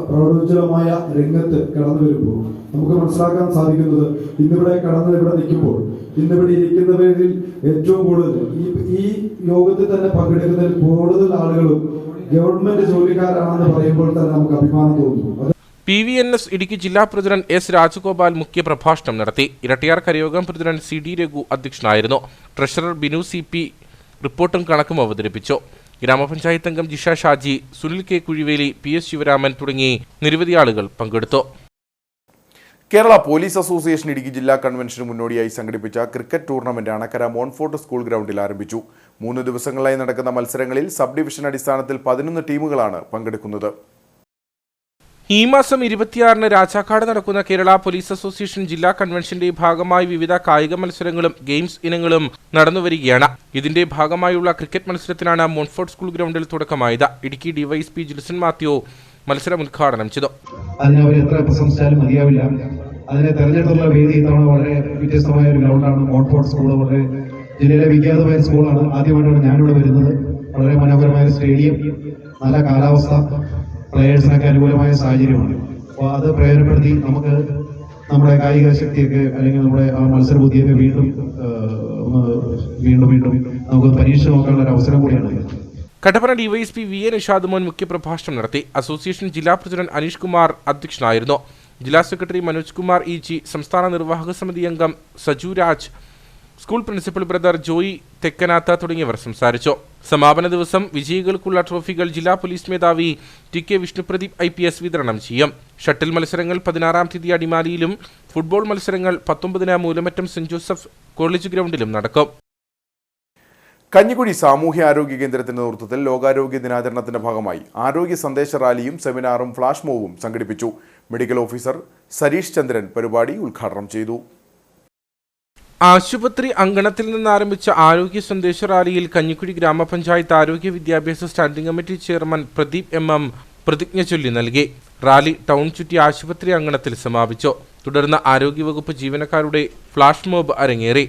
പ്രൗഢോജ്വലമായ രംഗത്ത് കടന്നു വരുമ്പോൾ നമുക്ക് മനസ്സിലാക്കാൻ സാധിക്കുന്നത് ഇവിടെ നിൽക്കുമ്പോൾ ഇന്നിവിടെ ഇരിക്കുന്നവരിൽ ഏറ്റവും കൂടുതൽ ഈ യോഗത്തിൽ തന്നെ പങ്കെടുക്കുന്നതിൽ കൂടുതൽ ആളുകളും ഗവൺമെന്റ് ജോലിക്കാരാണെന്ന് പറയുമ്പോൾ തന്നെ നമുക്ക് അഭിമാനം തോന്നുന്നു. PVNS ഇടുക്കി ജില്ലാ പ്രസിഡന്റ് S. രാജഗോപാൽ മുഖ്യപ്രഭാഷണം നടത്തി. ഇരട്ടിയാർ കരയോഗം പ്രസിഡന്റ് CD രഘു അധ്യക്ഷനായിരുന്നു. ട്രഷറർ ബിനു CP റിപ്പോർട്ടും കണക്കും അവതരിപ്പിച്ചു. ഗ്രാമപഞ്ചായത്ത് അംഗം ജിഷ ഷാജി, സുനിൽ K. കുഴിവേലി, PS. ശിവരാമൻ തുടങ്ങി നിരവധി ആളുകൾ പങ്കെടുത്തു. കേരള പോലീസ് അസോസിയേഷൻ ഇടുക്കി ജില്ലാ കൺവെൻഷന് മുന്നോടിയായി സംഘടിപ്പിച്ച cricket tournament Anakkara Montfort school ഗ്രൗണ്ടിൽ ആരംഭിച്ചു. 3 ദിവസങ്ങളായി നടക്കുന്ന മത്സരങ്ങളിൽ സബ് ഡിവിഷൻ അടിസ്ഥാനത്തിൽ 11 ടീമുകളാണ് പങ്കെടുക്കുന്നത്. ഈ മാസം 26-ന് രാജാക്കാട് നടക്കുന്ന കേരള പോലീസ് അസോസിയേഷൻ ജില്ലാ കൺവെൻഷന്റെ ഭാഗമായി വിവിധ കായിക മത്സരങ്ങളും ഗെയിംസ് ഇനങ്ങളും നടന്നുവരികയാണ്. ഇതിന്റെ ഭാഗമായുള്ള ക്രിക്കറ്റ് മത്സരത്തിനാണ് മോൺഫോർട്ട് സ്കൂൾ ഗ്രൗണ്ടിൽ തുടക്കമായത്. ഇടുക്കി DYSP ജിൽസൺ മാത്യു മത്സരം ഉദ്ഘാടനം ചെയ്തു. അതിനവർ എത്ര പ്രശംസിച്ചാലും മതിയാവില്ല. അതിനെ തെരഞ്ഞെടുത്തുള്ള വേദി ഇത്തവണ വളരെ വ്യത്യസ്തമായ ഒരു ഗ്രൗണ്ടാണ്. മോൺഫോർട്ട് സ്കൂൾ വളരെ ജില്ലയിലെ വിഖ്യാതമായ സ്കൂളാണ്. ആദ്യമായിട്ടാണ് ഞാനിവിടെ വരുന്നത്. വളരെ മനോഹരമായ സ്റ്റേഡിയം, നല്ല കാലാവസ്ഥ, പ്ലേയേഴ്സിനൊക്കെ അനുകൂലമായ സാഹചര്യമാണ്. അപ്പോൾ അത് പ്രയോജനപ്പെടുത്തി നമുക്ക് നമ്മുടെ കായിക ശക്തിയൊക്കെ അല്ലെങ്കിൽ നമ്മുടെ ആ മത്സര ബുദ്ധിയൊക്കെ വീണ്ടും നമുക്ക് പരീക്ഷ നോക്കാനുള്ള ഒരു അവസരം കൂടിയാണ്. കട്ടപ്പന DYSP VA നിഷാദ് മോൻ മുഖ്യപ്രഭാഷണം നടത്തി. അസോസിയേഷൻ ജില്ലാ പ്രസിഡന്റ് അനീഷ് കുമാർ അധ്യക്ഷനായിരുന്നു. ജില്ലാ സെക്രട്ടറി മനോജ് കുമാർ EG, സംസ്ഥാന നിർവാഹക സമിതി അംഗം Saju Raj, school principal brother Joy Thekkanath തുടങ്ങിയവർ സംസാരിച്ചു. സമാപന ദിവസം വിജയികൾക്കുള്ള ട്രോഫികൾ ജില്ലാ പോലീസ് മേധാവി TK വിഷ്ണുപ്രദീപ് IPS വിതരണം ചെയ്യും. ഷട്ടിൽ മത്സരങ്ങൾ 16-ാം തീയതി അടിമാലിയിലും ഫുട്ബോൾ മത്സരങ്ങൾ 19-ന് മൂലമറ്റം സെന്റ് ജോസഫ് കോളേജ് ഗ്രൗണ്ടിലും നടക്കും. കഞ്ഞിക്കുഴി സാമൂഹ്യ ആരോഗ്യ കേന്ദ്രത്തിന്റെ നേതൃത്വത്തിൽ ലോകാരോഗ്യ ദിനാചരണത്തിന്റെ ഭാഗമായി ആരോഗ്യ സന്ദേശ റാലിയും സെമിനാറും ഫ്ലാഷ് മോബും സംഘടിപ്പിച്ചു. മെഡിക്കൽ ഓഫീസർ സരീഷ് ചന്ദ്രൻ പരിപാടി ഉദ്ഘാടനം ചെയ്തു. ആശുപത്രി അങ്കണത്തിൽ നിന്നാരംഭിച്ച ആരോഗ്യ സന്ദേശ റാലിയിൽ കഞ്ഞിക്കുഴി ഗ്രാമപഞ്ചായത്ത് ആരോഗ്യ വിദ്യാഭ്യാസ standing committee chairman Pradeep MM പ്രതിജ്ഞ ചൊല്ലി നൽകി. റാലി ടൗൺ ചുറ്റി ആശുപത്രി അങ്കണത്തിൽ സമാപിച്ചു. തുടർന്ന് ആരോഗ്യവകുപ്പ് ജീവനക്കാരുടെ ഫ്ലാഷ് മോബ് അരങ്ങേറി.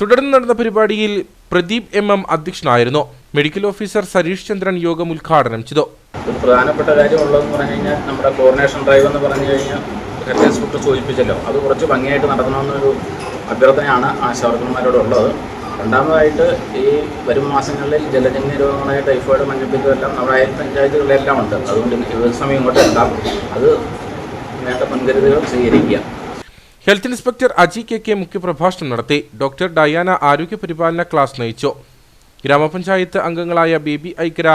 തുടർന്ന് നടന്ന പരിപാടിയിൽ പ്രദീപ് MM അധ്യക്ഷനായിരുന്നു. മെഡിക്കൽ ഓഫീസർ സരീഷ് ചന്ദ്രൻ യോഗം ഉദ്ഘാടനം ചെയ്തു. ഒരു പ്രധാനപ്പെട്ട കാര്യമുള്ളതെന്ന് പറഞ്ഞു കഴിഞ്ഞാൽ നമ്മുടെ കോർഡിനേഷൻ ഡ്രൈവ് എന്ന് പറഞ്ഞു കഴിഞ്ഞാൽ ഹെൽത്ത് ഇൻസ്പെക്ടർ സൂചിപ്പിച്ചല്ലോ, അത് കുറച്ച് ഭംഗിയായിട്ട് നടത്തണമെന്നൊരു അഭ്യർത്ഥനയാണ് ആശാവർക്കർമാരോടുള്ളത്. രണ്ടാമതായിട്ട് ഈ വരും മാസങ്ങളിൽ ജലജന്യ രോഗങ്ങളായ ടൈഫോയിഡ്, മഞ്ഞപ്പിത്തം എല്ലാം നമ്മുടെ അയൽ പഞ്ചായത്തുകളിലെല്ലാം ഉണ്ട്. അതുകൊണ്ട് ഏത് സമയം ഇങ്ങോട്ട് എത്താം. അത് വേണ്ട മുൻകരുതലുകൾ സ്വീകരിക്കുക. ഹെൽത്ത് ഇൻസ്പെക്ടർ അജി KK മുഖ്യപ്രഭാഷണം നടത്തി. ഡോക്ടർ ഡയാന ആരോഗ്യ പരിപാലന ക്ലാസ് നയിച്ചു. ഗ്രാമപഞ്ചായത്ത് അംഗങ്ങളായ ബേബി ഐക്കര,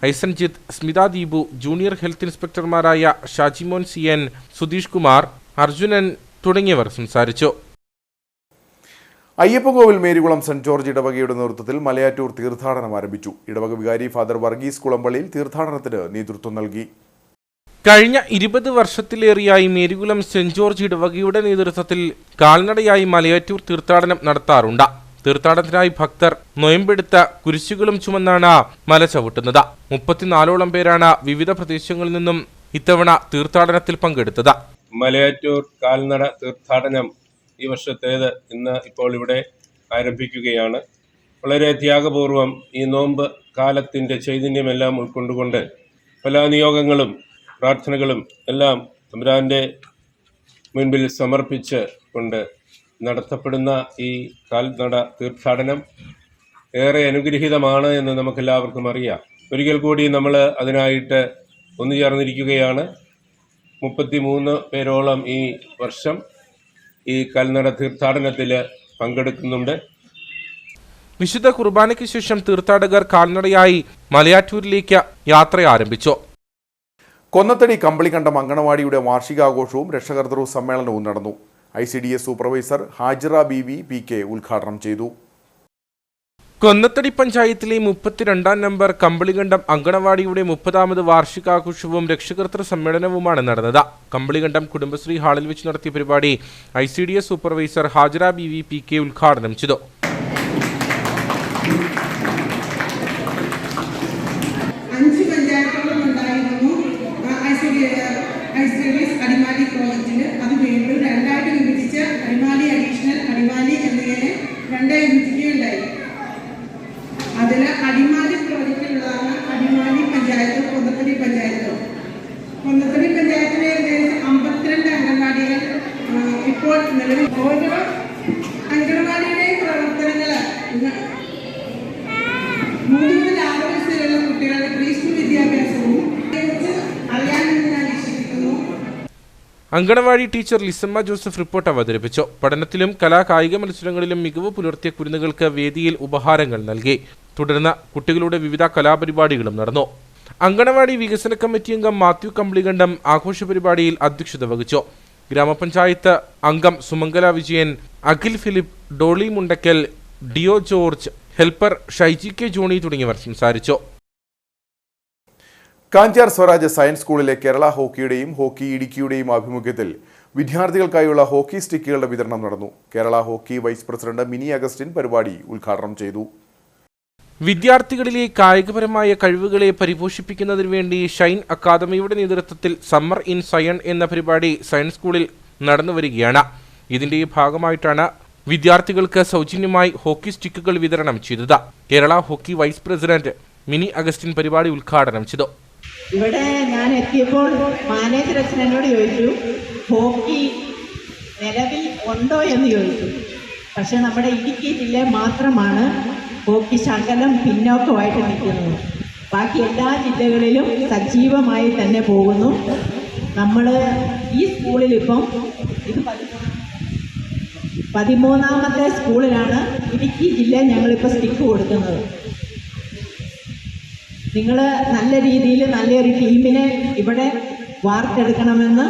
ഐസൻജിത്ത്, സ്മിത ദീപു, ജൂനിയർ ഹെൽത്ത് ഇൻസ്പെക്ടർമാരായ ഷാജിമോൻ CN, സുധീഷ് കുമാർ, അർജുനൻ തുടങ്ങിയവർ സംസാരിച്ചു. അയ്യപ്പൻകോവിൽ മേരികുളം സെന്റ് ജോർജ് ഇടവകയുടെ നേതൃത്വത്തിൽ മലയാറ്റൂർ തീർത്ഥാടനം ആരംഭിച്ചു. ഇടവക വികാരി ഫാദർ വർഗീസ് കുളമ്പള്ളിയിൽ തീർത്ഥാടനത്തിന് നേതൃത്വം നൽകി. കഴിഞ്ഞ 20 വർഷത്തിലേറെയായി മേരികുളം സെന്റ് ജോർജ് ഇടവകയുടെ നേതൃത്വത്തിൽ കാൽനടയായി മലയാറ്റൂർ തീർത്ഥാടനം നടത്താറുണ്ട്. തീർത്ഥാടനത്തിനായി ഭക്തർ നൊയമ്പെടുത്ത കുരിശുകളും ചുമന്നാണ് മല ചവിട്ടുന്നത്. 34ഓളം പേരാണ് വിവിധ പ്രദേശങ്ങളിൽ നിന്നും ഇത്തവണ തീർത്ഥാടനത്തിൽ പങ്കെടുത്തത്. മലയാറ്റൂർ കാൽനട തീർത്ഥാടനം ഈ വർഷത്തേത് ഇന്ന് ഇപ്പോൾ ഇവിടെ ആരംഭിക്കുകയാണ്. വളരെ ത്യാഗപൂർവം ഈ നോമ്പ് കാലത്തിൻ്റെ ചൈതന്യമെല്ലാം ഉൾക്കൊണ്ടുകൊണ്ട് പല നിയോഗങ്ങളും പ്രാർത്ഥനകളും എല്ലാം തമ്പുരാൻ്റെ മുൻപിൽ സമർപ്പിച്ച് കൊണ്ട് നടത്തപ്പെടുന്ന ഈ കാൽനട തീർത്ഥാടനം ഏറെ അനുഗ്രഹീതമാണ് എന്ന് നമുക്കെല്ലാവർക്കും അറിയാം. ഒരിക്കൽ കൂടി നമ്മൾ അതിനായിട്ട് ഒന്നുചേർന്നിരിക്കുകയാണ്. 33 പേരോളം ഈ വർഷം ഈ കാൽനട തീർത്ഥാടനത്തിൽ പങ്കെടുക്കുന്നുണ്ട്. വിശുദ്ധ കുർബാനയ്ക്ക് ശേഷം തീർത്ഥാടകർ കാൽനടയായി മലയാറ്റൂരിലേക്ക് യാത്ര ആരംഭിച്ചു. കൊന്നത്തടി കമ്പളികണ്ടം അങ്കണവാടിയുടെ വാർഷികാഘോഷവും രക്ഷകർതൃ സമ്മേളനവും നടന്നു. ICDS സൂപ്പർവൈസർ ഹാജിറ ബീവി PK ഉദ്ഘാടനം ചെയ്തു. കൊന്നത്തടി പഞ്ചായത്തിലെ 32-ാം നമ്പർ കമ്പളികണ്ടം അങ്കണവാടിയുടെ 30ാമത് വാർഷികാഘോഷവും രക്ഷകർതൃ സമ്മേളനവുമാണ് നടന്നത്. കമ്പളികണ്ടം കുടുംബശ്രീ ഹാളിൽ വെച്ച് നടത്തിയ പരിപാടി ICDS സൂപ്പർവൈസർ ഹാജിറ ബീവി PK ഉദ്ഘാടനം ചെയ്തു. അടിമാലി പ്രോജക്റ്റിന് അത് വീണ്ടും 2 വിഭജിച്ച് അടിമാലി അഡീഷണൽ അടിമാലി എന്നിങ്ങനെ 2 വിഭജിക്കുകയുണ്ടായി. അതിൽ അടിമാലി പ്രോജക്റ്റിലുള്ളതാണ് അടിമാലി പഞ്ചായത്തും കൊന്നത്തടി പഞ്ചായത്തും. കൊന്നത്തടി പഞ്ചായത്തിലെ ഏകദേശം 52 അംഗൻവാടികൾ ഇപ്പോൾ നിലവിൽ. ഓരോ അംഗൻവാടിയുടെയും പ്രവർത്തനങ്ങൾ 3 മുതൽ 6 വയസ്സുള്ള കുട്ടികളുടെ പ്രീ സ്കൂൾ വിദ്യാഭ്യാസവും അറിയാമെന്ന് ഞാൻ വിശ്വസിക്കുന്നു. അങ്കണവാടി ടീച്ചർ ലിസമ്മ ജോസഫ് റിപ്പോർട്ട് അവതരിപ്പിച്ചു. പഠനത്തിലും കലാകായിക മത്സരങ്ങളിലും മികവ് പുലർത്തിയ കുരുന്നുകൾക്ക് വേദിയിൽ ഉപഹാരങ്ങൾ നൽകി. തുടർന്ന് കുട്ടികളുടെ വിവിധ കലാപരിപാടികളും നടന്നു. അങ്കണവാടി വികസന കമ്മിറ്റി അംഗം മാത്യു കമ്പളികണ്ടം ആഘോഷ പരിപാടിയിൽ അധ്യക്ഷത വഹിച്ചു. ഗ്രാമപഞ്ചായത്ത് അംഗം സുമംഗല വിജയൻ, അഖിൽ ഫിലിപ്പ്, ഡോളി മുണ്ടക്കൽ, ഡിയോ ജോർജ്, ഹെൽപ്പർ ഷൈജി കെ ജോണി തുടങ്ങിയവർ സംസാരിച്ചു. കാഞ്ചാർ സ്വരാജ് സയൻസ് സ്കൂളിലെ കേരള ഹോക്കിയുടെയും ഹോക്കി ഇടുക്കിയുടെയും ആഭിമുഖ്യത്തിൽ വിദ്യാർത്ഥികൾക്കായുള്ള ഹോക്കി സ്റ്റിക്കുകളുടെ വിതരണം നടന്നു. Kerala hockey vice president Mini Augustine പരിപാടി ഉദ്ഘാടനം ചെയ്തു. വിദ്യാർത്ഥികളിലെ കായികപരമായ കഴിവുകളെ പരിപോഷിപ്പിക്കുന്നതിനു വേണ്ടി ഷൈൻ അക്കാദമിയുടെ നേതൃത്വത്തിൽ സമ്മർ ഇൻ സയൺ എന്ന പരിപാടി സയൻസ് സ്കൂളിൽ നടന്നുവരികയാണ്. ഇതിന്റെ ഭാഗമായിട്ടാണ് വിദ്യാർത്ഥികൾക്ക് സൗജന്യമായി ഹോക്കി സ്റ്റിക്കുകൾ വിതരണം ചെയ്തത്. Kerala hockey vice president Mini Augustine പരിപാടി ഉദ്ഘാടനം ചെയ്തു. ഇവിടെ ഞാൻ എത്തിയപ്പോൾ മാനേജർ അച്ഛൻ എന്നോട് ചോദിച്ചു, ഹോക്കി നിലവിൽ ഉണ്ടോ എന്ന് ചോദിച്ചു. പക്ഷെ നമ്മുടെ ഇടുക്കി ജില്ല മാത്രമാണ് ഹോക്കി ശകലം പിന്നോക്കമായിട്ട് നിൽക്കുന്നത്. ബാക്കി എല്ലാ ജില്ലകളിലും സജീവമായി തന്നെ പോകുന്നു. നമ്മൾ ഈ സ്കൂളിലിപ്പം ഇത് 13ാമത്തെ സ്കൂളിലാണ് ഇടുക്കി ജില്ല ഞങ്ങളിപ്പോൾ സ്റ്റിക്ക് കൊടുക്കുന്നത്. നിങ്ങൾ നല്ല രീതിയിൽ നല്ലൊരു ടീമിനെ ഇവിടെ വാർത്തെടുക്കണമെന്ന്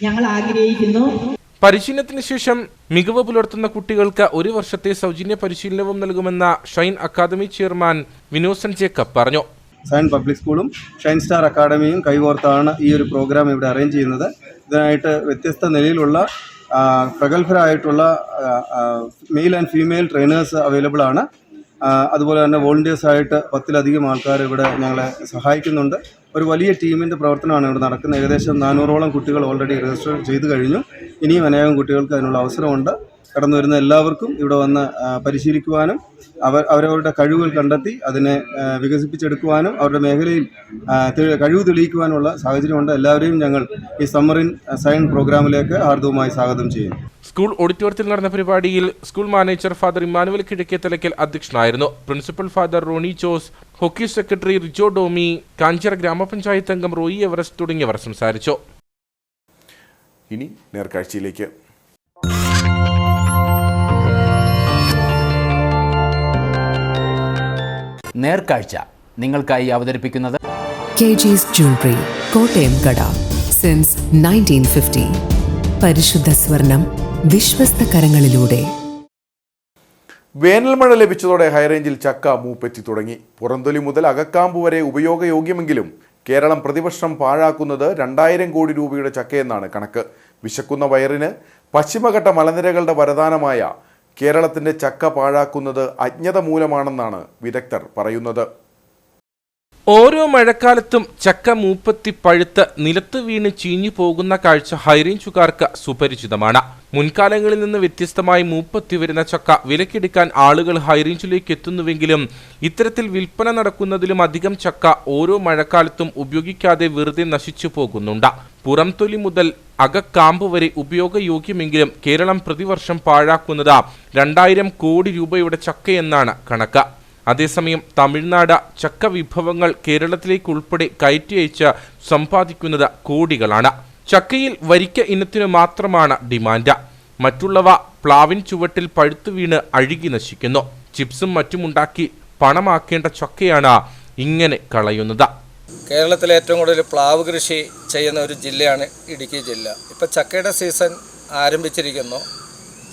ഞങ്ങൾ ആഗ്രഹിക്കുന്നു. പരിശീലനത്തിന് ശേഷം മികവ് പുലർത്തുന്ന കുട്ടികൾക്ക് 1 വർഷത്തെ സൗജന്യ പരിശീലനവും നൽകുമെന്ന Shine academy chairman Vinosan Jacob പറഞ്ഞു. ഷൈൻ പബ്ലിക് സ്കൂളും ഷൈൻ സ്റ്റാർ അക്കാദമിയും കൈകോർത്താണ് ഈ ഒരു പ്രോഗ്രാം ഇവിടെ അറേഞ്ച് ചെയ്യുന്നത്. ഇതിനായിട്ട് വ്യത്യസ്ത നിലയിലുള്ള പ്രഗത്ഭരായിട്ടുള്ള male and female trainers available ആണ്. അതുപോലെ തന്നെ വോളണ്ടിയേഴ്സായിട്ട് 10-ലധികം ആൾക്കാർ ഇവിടെ ഞങ്ങളെ സഹായിക്കുന്നുണ്ട്. ഒരു വലിയ ടീമിൻ്റെ പ്രവർത്തനമാണ് ഇവിടെ നടക്കുന്നത്. ഏകദേശം 400ഓളം കുട്ടികൾ ഓൾറെഡി രജിസ്റ്റർ ചെയ്ത് കഴിഞ്ഞു. ഇനിയും അനേകം കുട്ടികൾക്ക് അതിനുള്ള അവസരമുണ്ട്. കടന്നു വരുന്ന എല്ലാവർക്കും ഇവിടെ വന്ന് പരിശീലിക്കുവാനും അവരവരുടെ കഴിവുകൾ കണ്ടെത്തി അതിനെ വികസിപ്പിച്ചെടുക്കുവാനും അവരുടെ മേഖലയിൽ കഴിവ് തെളിയിക്കുവാനുള്ള സാഹചര്യമുണ്ട്. എല്ലാവരെയും ഞങ്ങൾ ഈ സമ്മർ ഇൻ സയൻസ് പ്രോഗ്രാമിലേക്ക് ഹാർദവുമായി സ്വാഗതം ചെയ്യുന്നു. സ്കൂൾ ഓഡിറ്റോറിയത്തിൽ നടന്ന പരിപാടിയിൽ school manager father Emmanuel Kizhakkethalakkal അധ്യക്ഷനായിരുന്നു. Principal father Rony Jose, hockey secretary Rijo Domi, Kanchira ഗ്രാമപഞ്ചായത്ത് അംഗം റോയി എവറസ്റ്റ് തുടങ്ങിയവർ സംസാരിച്ചു. ഇനി നേർക്കാഴ്ചയിലേക്ക്. നേർക്കാഴ്ച നിങ്ങൾക്കായി അവതരിപ്പിക്കുന്നത് KG's Jewelry, കോട്ടയം കട. സിൻസ് 1950. പരിശുദ്ധ സ്വർണം വിശ്വസ്ത കരങ്ങളിലൂടെ. വേനൽ മഴ ലഭിച്ചതോടെ ഹൈറേഞ്ചിൽ ചക്ക മൂപ്പെത്തി തുടങ്ങി. പുറന്തൊലി മുതൽ അകക്കാമ്പ് വരെ ഉപയോഗയോഗ്യമെങ്കിലും കേരളം പ്രതിവർഷം പാഴാക്കുന്നത് 2000 കോടി രൂപയുടെ ചക്കയെന്നാണ് കണക്ക്. വിശക്കുന്ന വയറിന് പശ്ചിമഘട്ട മലനിരകളുടെ വരദാനമായ കേരളത്തിൻ്റെ ചക്ക പാഴാക്കുന്നത് അജ്ഞത മൂലമാണെന്നാണ് വിദഗ്ധർ പറയുന്നത്. ഓരോ മഴക്കാലത്തും ചക്ക മൂപ്പത്തി പഴുത്ത് നിലത്ത് വീണ് ചീഞ്ഞു പോകുന്ന കാഴ്ച ഹൈറേഞ്ചുകാർക്ക് സുപരിചിതമാണ്. മുൻകാലങ്ങളിൽ നിന്ന് വ്യത്യസ്തമായി മൂപ്പത്തി വരുന്ന ചക്ക വിലക്കെടുക്കാൻ ആളുകൾ ഹൈറേഞ്ചിലേക്ക് എത്തുന്നുവെങ്കിലും ഇത്തരത്തിൽ വിൽപ്പന നടക്കുന്നതിലും അധികം ചക്ക ഓരോ മഴക്കാലത്തും ഉപയോഗിക്കാതെ വെറുതെ നശിച്ചു പോകുന്നുണ്ട്. പുറംതൊലി മുതൽ അകക്കാമ്പ് വരെ ഉപയോഗയോഗ്യമെങ്കിലും കേരളം പ്രതിവർഷം പാഴാക്കുന്നത് 2000 കോടി രൂപയുടെ ചക്കയെന്നാണ് കണക്ക്. അതേസമയം തമിഴ്നാട് ചക്ക വിഭവങ്ങൾ കേരളത്തിലേക്ക് ഉൾപ്പെടെ കയറ്റി അയച്ച് സമ്പാദിക്കുന്നത് കോടികളാണ്. ചക്കയിൽ വരിക്ക ഇനത്തിനു മാത്രമാണ് ഡിമാൻഡ്. മറ്റുള്ളവ പ്ലാവിൻ ചുവട്ടിൽ പഴുത്തു വീണ് അഴുകി നശിക്കുന്നു. ചിപ്സും മറ്റുമുണ്ടാക്കി പണമാക്കേണ്ട ചക്കയാണ് ഇങ്ങനെ കളയുന്നത്. കേരളത്തിലെ ഏറ്റവും കൂടുതൽ പ്ലാവ് കൃഷി ചെയ്യുന്ന ഒരു ജില്ലയാണ് ഇടുക്കി ജില്ല. ഇപ്പോൾ ചക്കയുടെ സീസൺ ആരംഭിച്ചിരിക്കുന്നു.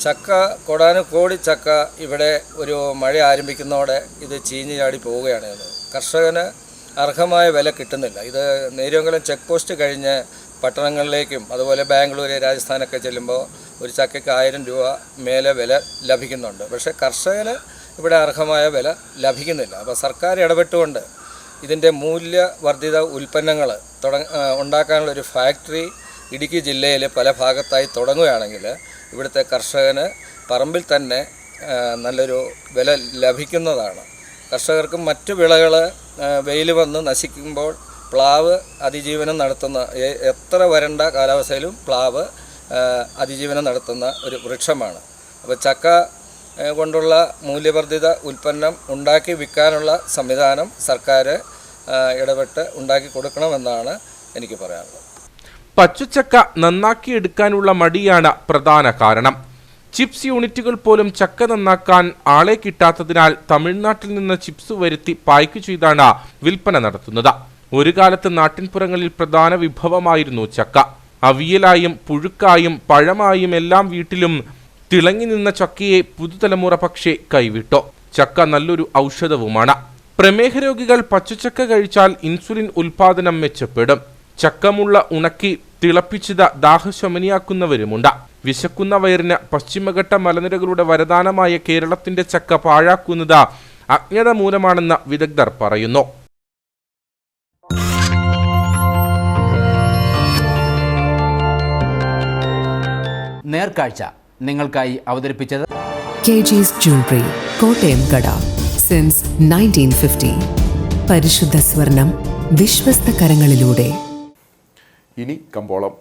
ചക്ക കോടാനുകോടി ചക്ക ഇവിടെ ഒരു മഴ ആരംഭിക്കുന്നതോടെ ഇത് ചീഞ്ഞു ചാടി പോവുകയാണ്. കർഷകന് അർഹമായ വില കിട്ടുന്നില്ല. ഇത് നേരിയങ്കലം ചെക്ക് പോസ്റ്റ് കഴിഞ്ഞ് പട്ടണങ്ങളിലേക്കും അതുപോലെ ബാംഗ്ലൂർ, രാജസ്ഥാനൊക്കെ ചെല്ലുമ്പോൾ ഒരു ചക്കയ്ക്ക് 1000 രൂപ മേലെ വില ലഭിക്കുന്നുണ്ട്. പക്ഷേ കർഷകന് ഇവിടെ അർഹമായ വില ലഭിക്കുന്നില്ല. അപ്പോൾ സർക്കാർ ഇടപെട്ടുകൊണ്ട് ഇതിൻ്റെ മൂല്യവർദ്ധിത ഉൽപ്പന്നങ്ങൾ ഉണ്ടാക്കാനുള്ളൊരു ഫാക്ടറി ഇടുക്കി ജില്ലയിൽ പല ഭാഗത്തായി തുടങ്ങുകയാണെങ്കിൽ ഇവിടുത്തെ കർഷകന് പറമ്പിൽ തന്നെ നല്ലൊരു വില ലഭിക്കുന്നതാണ്. കർഷകർക്ക് മറ്റു വിളകൾ വെയിൽ വന്ന് നശിക്കുമ്പോൾ പ്ലാവ് അതിജീവനം നടത്തുന്ന, എത്ര വരണ്ട കാലാവസ്ഥയിലും പ്ലാവ് അതിജീവനം നടത്തുന്ന ഒരു വൃക്ഷമാണ്. അപ്പോൾ ചക്ക കൊണ്ടുള്ള മൂല്യവർദ്ധിത ഉൽപ്പന്നം ഉണ്ടാക്കി വിൽക്കാനുള്ള സംവിധാനം സർക്കാർ ഇടപെട്ട് ഉണ്ടാക്കി കൊടുക്കണമെന്നാണ് എനിക്ക് പറയാനുള്ളത്. പച്ചച്ചക്ക നന്നാക്കിയെടുക്കാനുള്ള മടിയാണ് പ്രധാന കാരണം. ചിപ്സ് യൂണിറ്റുകൾ പോലും ചക്ക നന്നാക്കാൻ ആളെ കിട്ടാത്തതിനാൽ തമിഴ്നാട്ടിൽ നിന്ന് ചിപ്സ് വരുത്തി പായ്ക്ക് ചെയ്താണ് വിൽപ്പന നടത്തുന്നത്. ഒരു കാലത്ത് നാട്ടിൻപുറങ്ങളിൽ പ്രധാന വിഭവമായിരുന്നു ചക്ക. അവിയലായും പുഴുക്കായും പഴമായും എല്ലാം വീട്ടിലും തിളങ്ങി നിന്ന ചക്കയെ പുതുതലമുറ പക്ഷേ കൈവിട്ടു. ചക്ക നല്ലൊരു ഔഷധവുമാണ്. പ്രമേഹ രോഗികൾ പച്ചച്ചക്ക കഴിച്ചാൽ ഇൻസുലിൻ ഉൽപാദനം മെച്ചപ്പെടും. ചക്കമുള്ള ഉണക്കി തിളപ്പിച്ചത് ദാഹശമനിയാക്കുന്നവരുമുണ്ട്. വിശക്കുന്ന വയറിന് പശ്ചിമഘട്ട മലനിരകളുടെ വരദാനമായ കേരളത്തിന്റെ ചക്ക പാഴാക്കുന്നത് അജ്ഞത മൂലമാണെന്ന് വിദഗ്ധർ പറയുന്നു. നേർക്കാഴ്ച നിങ്ങൾക്കായി അവതരിപ്പിച്ചത് KG's Jewelry, കോട്ടയം കട. സിൻസ് 1950. പരിശുദ്ധ സ്വർണം വിശ്വസ്ത കരങ്ങളിലൂടെ. ഇനി കമ്പോളം.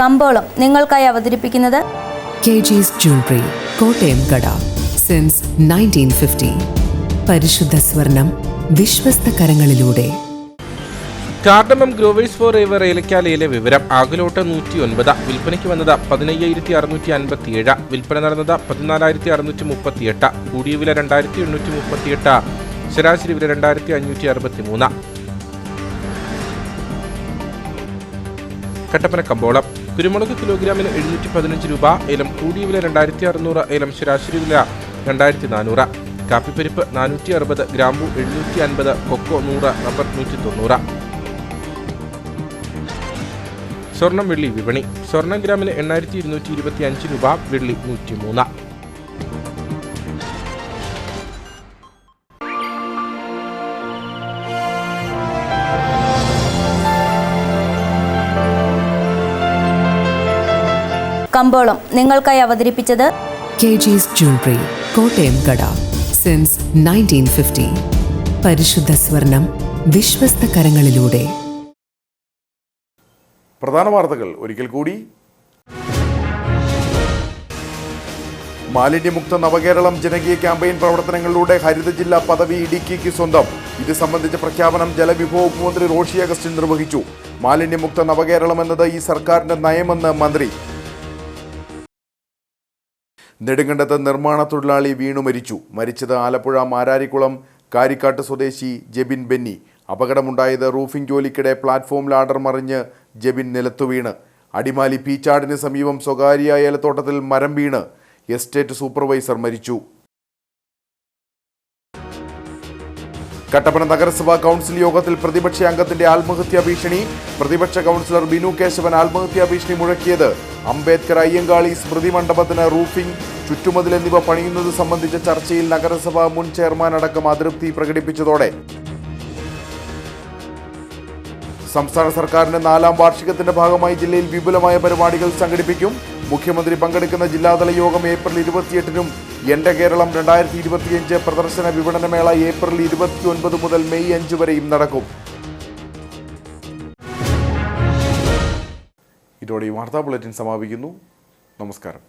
കമ്പോളം നിങ്ങൾക്കായി അവതരിപ്പിക്കുന്നത് KG's Jewelry, കോട്ടയം കട. സിൻസ് 1950. പരിശുദ്ധ സ്വർണം വിശ്വസ്ത കരങ്ങളിലൂടെ. കാർഡമം ഗ്രോവേഴ്സ് ഫോർ എവർ ഏലക്കാലയിലെ വിവരം. ആകലോട്ട് 109, വിൽപ്പനയ്ക്ക് വന്നത് 15,657, വിൽപ്പന നടന്നത് 14,638, കൂടിയ വില 2,838, ശരാശരി വില 2,563. കട്ടപ്പന കമ്പോളം. കുരുമുളക് കിലോഗ്രാമിന് 715 രൂപ, ഏലം കൂടിയ വില 2,600, ഏലം ശരാശരി വില 2,400. കാപ്പിപ്പരിപ്പ് 460, ഗ്രാമ്പു 750, കൊക്കോ 100, റബ്ബർ 190. സ്വർണം വെള്ളി വിപണി. സ്വർണം ഗ്രാമിന് 8,225 രൂപ, വെള്ളി 103. കമ്പോളം നിങ്ങൾക്കായി അവതരിപ്പിച്ചത് KG's Jewelry, കോട്ടയം കട. സിൻസ് 1950. പരിശുദ്ധ സ്വർണം വിശ്വസ്ത കരങ്ങളിലൂടെ. പ്രധാന വാർത്തകൾ ഒരിക്കൽ കൂടി. മാലിന്യമുക്ത നവകേരളം ജനകീയ ക്യാമ്പയിൻ പ്രവർത്തനങ്ങളിലൂടെ ഹരിത ജില്ലാ പദവി ഇടുക്കിക്ക് സ്വന്തം. ഇത് സംബന്ധിച്ച പ്രഖ്യാപനം ജലവിഭവ മന്ത്രി റോഷി അഗസ്റ്റിൻ നിർവഹിച്ചു. മാലിന്യമുക്ത നവകേരളം എന്നത് ഈ സർക്കാരിന്റെ നയമെന്ന് മന്ത്രി. നെടുങ്കണ്ടത്ത് നിർമ്മാണ തൊഴിലാളി വീണു മരിച്ചു. മരിച്ചത് ആലപ്പുഴ മാരാരിക്കുളം കാരിക്കാട്ട് സ്വദേശി ജെബിൻ ബെന്നി. അപകടമുണ്ടായത് റൂഫിംഗ് ജോലിക്കിടെ പ്ലാറ്റ്ഫോം ലാഡർ മറിഞ്ഞ് ജെബിൻ നിലത്തു വീണ്. അടിമാലി പീച്ചാടിന് സമീപം സ്വകാര്യ ഏലത്തോട്ടത്തിൽ മരം വീണ് എസ്റ്റേറ്റ് സൂപ്പർവൈസർ മരിച്ചു. കട്ടപ്പന നഗരസഭാ കൗൺസിൽ യോഗത്തിൽ പ്രതിപക്ഷ അംഗത്തിന്റെ ആത്മഹത്യാ ഭീഷണി. പ്രതിപക്ഷ കൗൺസിലർ ബിനു കേശവൻ ആത്മഹത്യാ ഭീഷണി മുഴക്കിയത് അംബേദ്കർ അയ്യങ്കാളി സ്മൃതി മണ്ഡപത്തിന് റൂഫിംഗ്, ചുറ്റുമതിൽ എന്നിവ പണിയുന്നത് സംബന്ധിച്ച ചർച്ചയിൽ നഗരസഭാ മുൻ ചെയർമാൻ അടക്കം അതൃപ്തി പ്രകടിപ്പിച്ചതോടെ സംസ്ഥാന സർക്കാരിന്റെ 4ാം വാർഷികത്തിന്റെ ഭാഗമായി ജില്ലയിൽ വിപുലമായ പരിപാടികൾ സംഘടിപ്പിക്കും. മുഖ്യമന്ത്രി പങ്കെടുക്കുന്ന ജില്ലാതല യോഗം ഏപ്രിൽ 28-നും എന്റെ കേരളം 2025 പ്രദർശന വിപണനമേള ഏപ്രിൽ 29 മുതൽ മെയ് 5 വരെയും നടക്കും. ഇതോടെ ഈ വാർത്താ ബുള്ളറ്റിൻ സമാപിക്കുന്നു. നമസ്കാരം.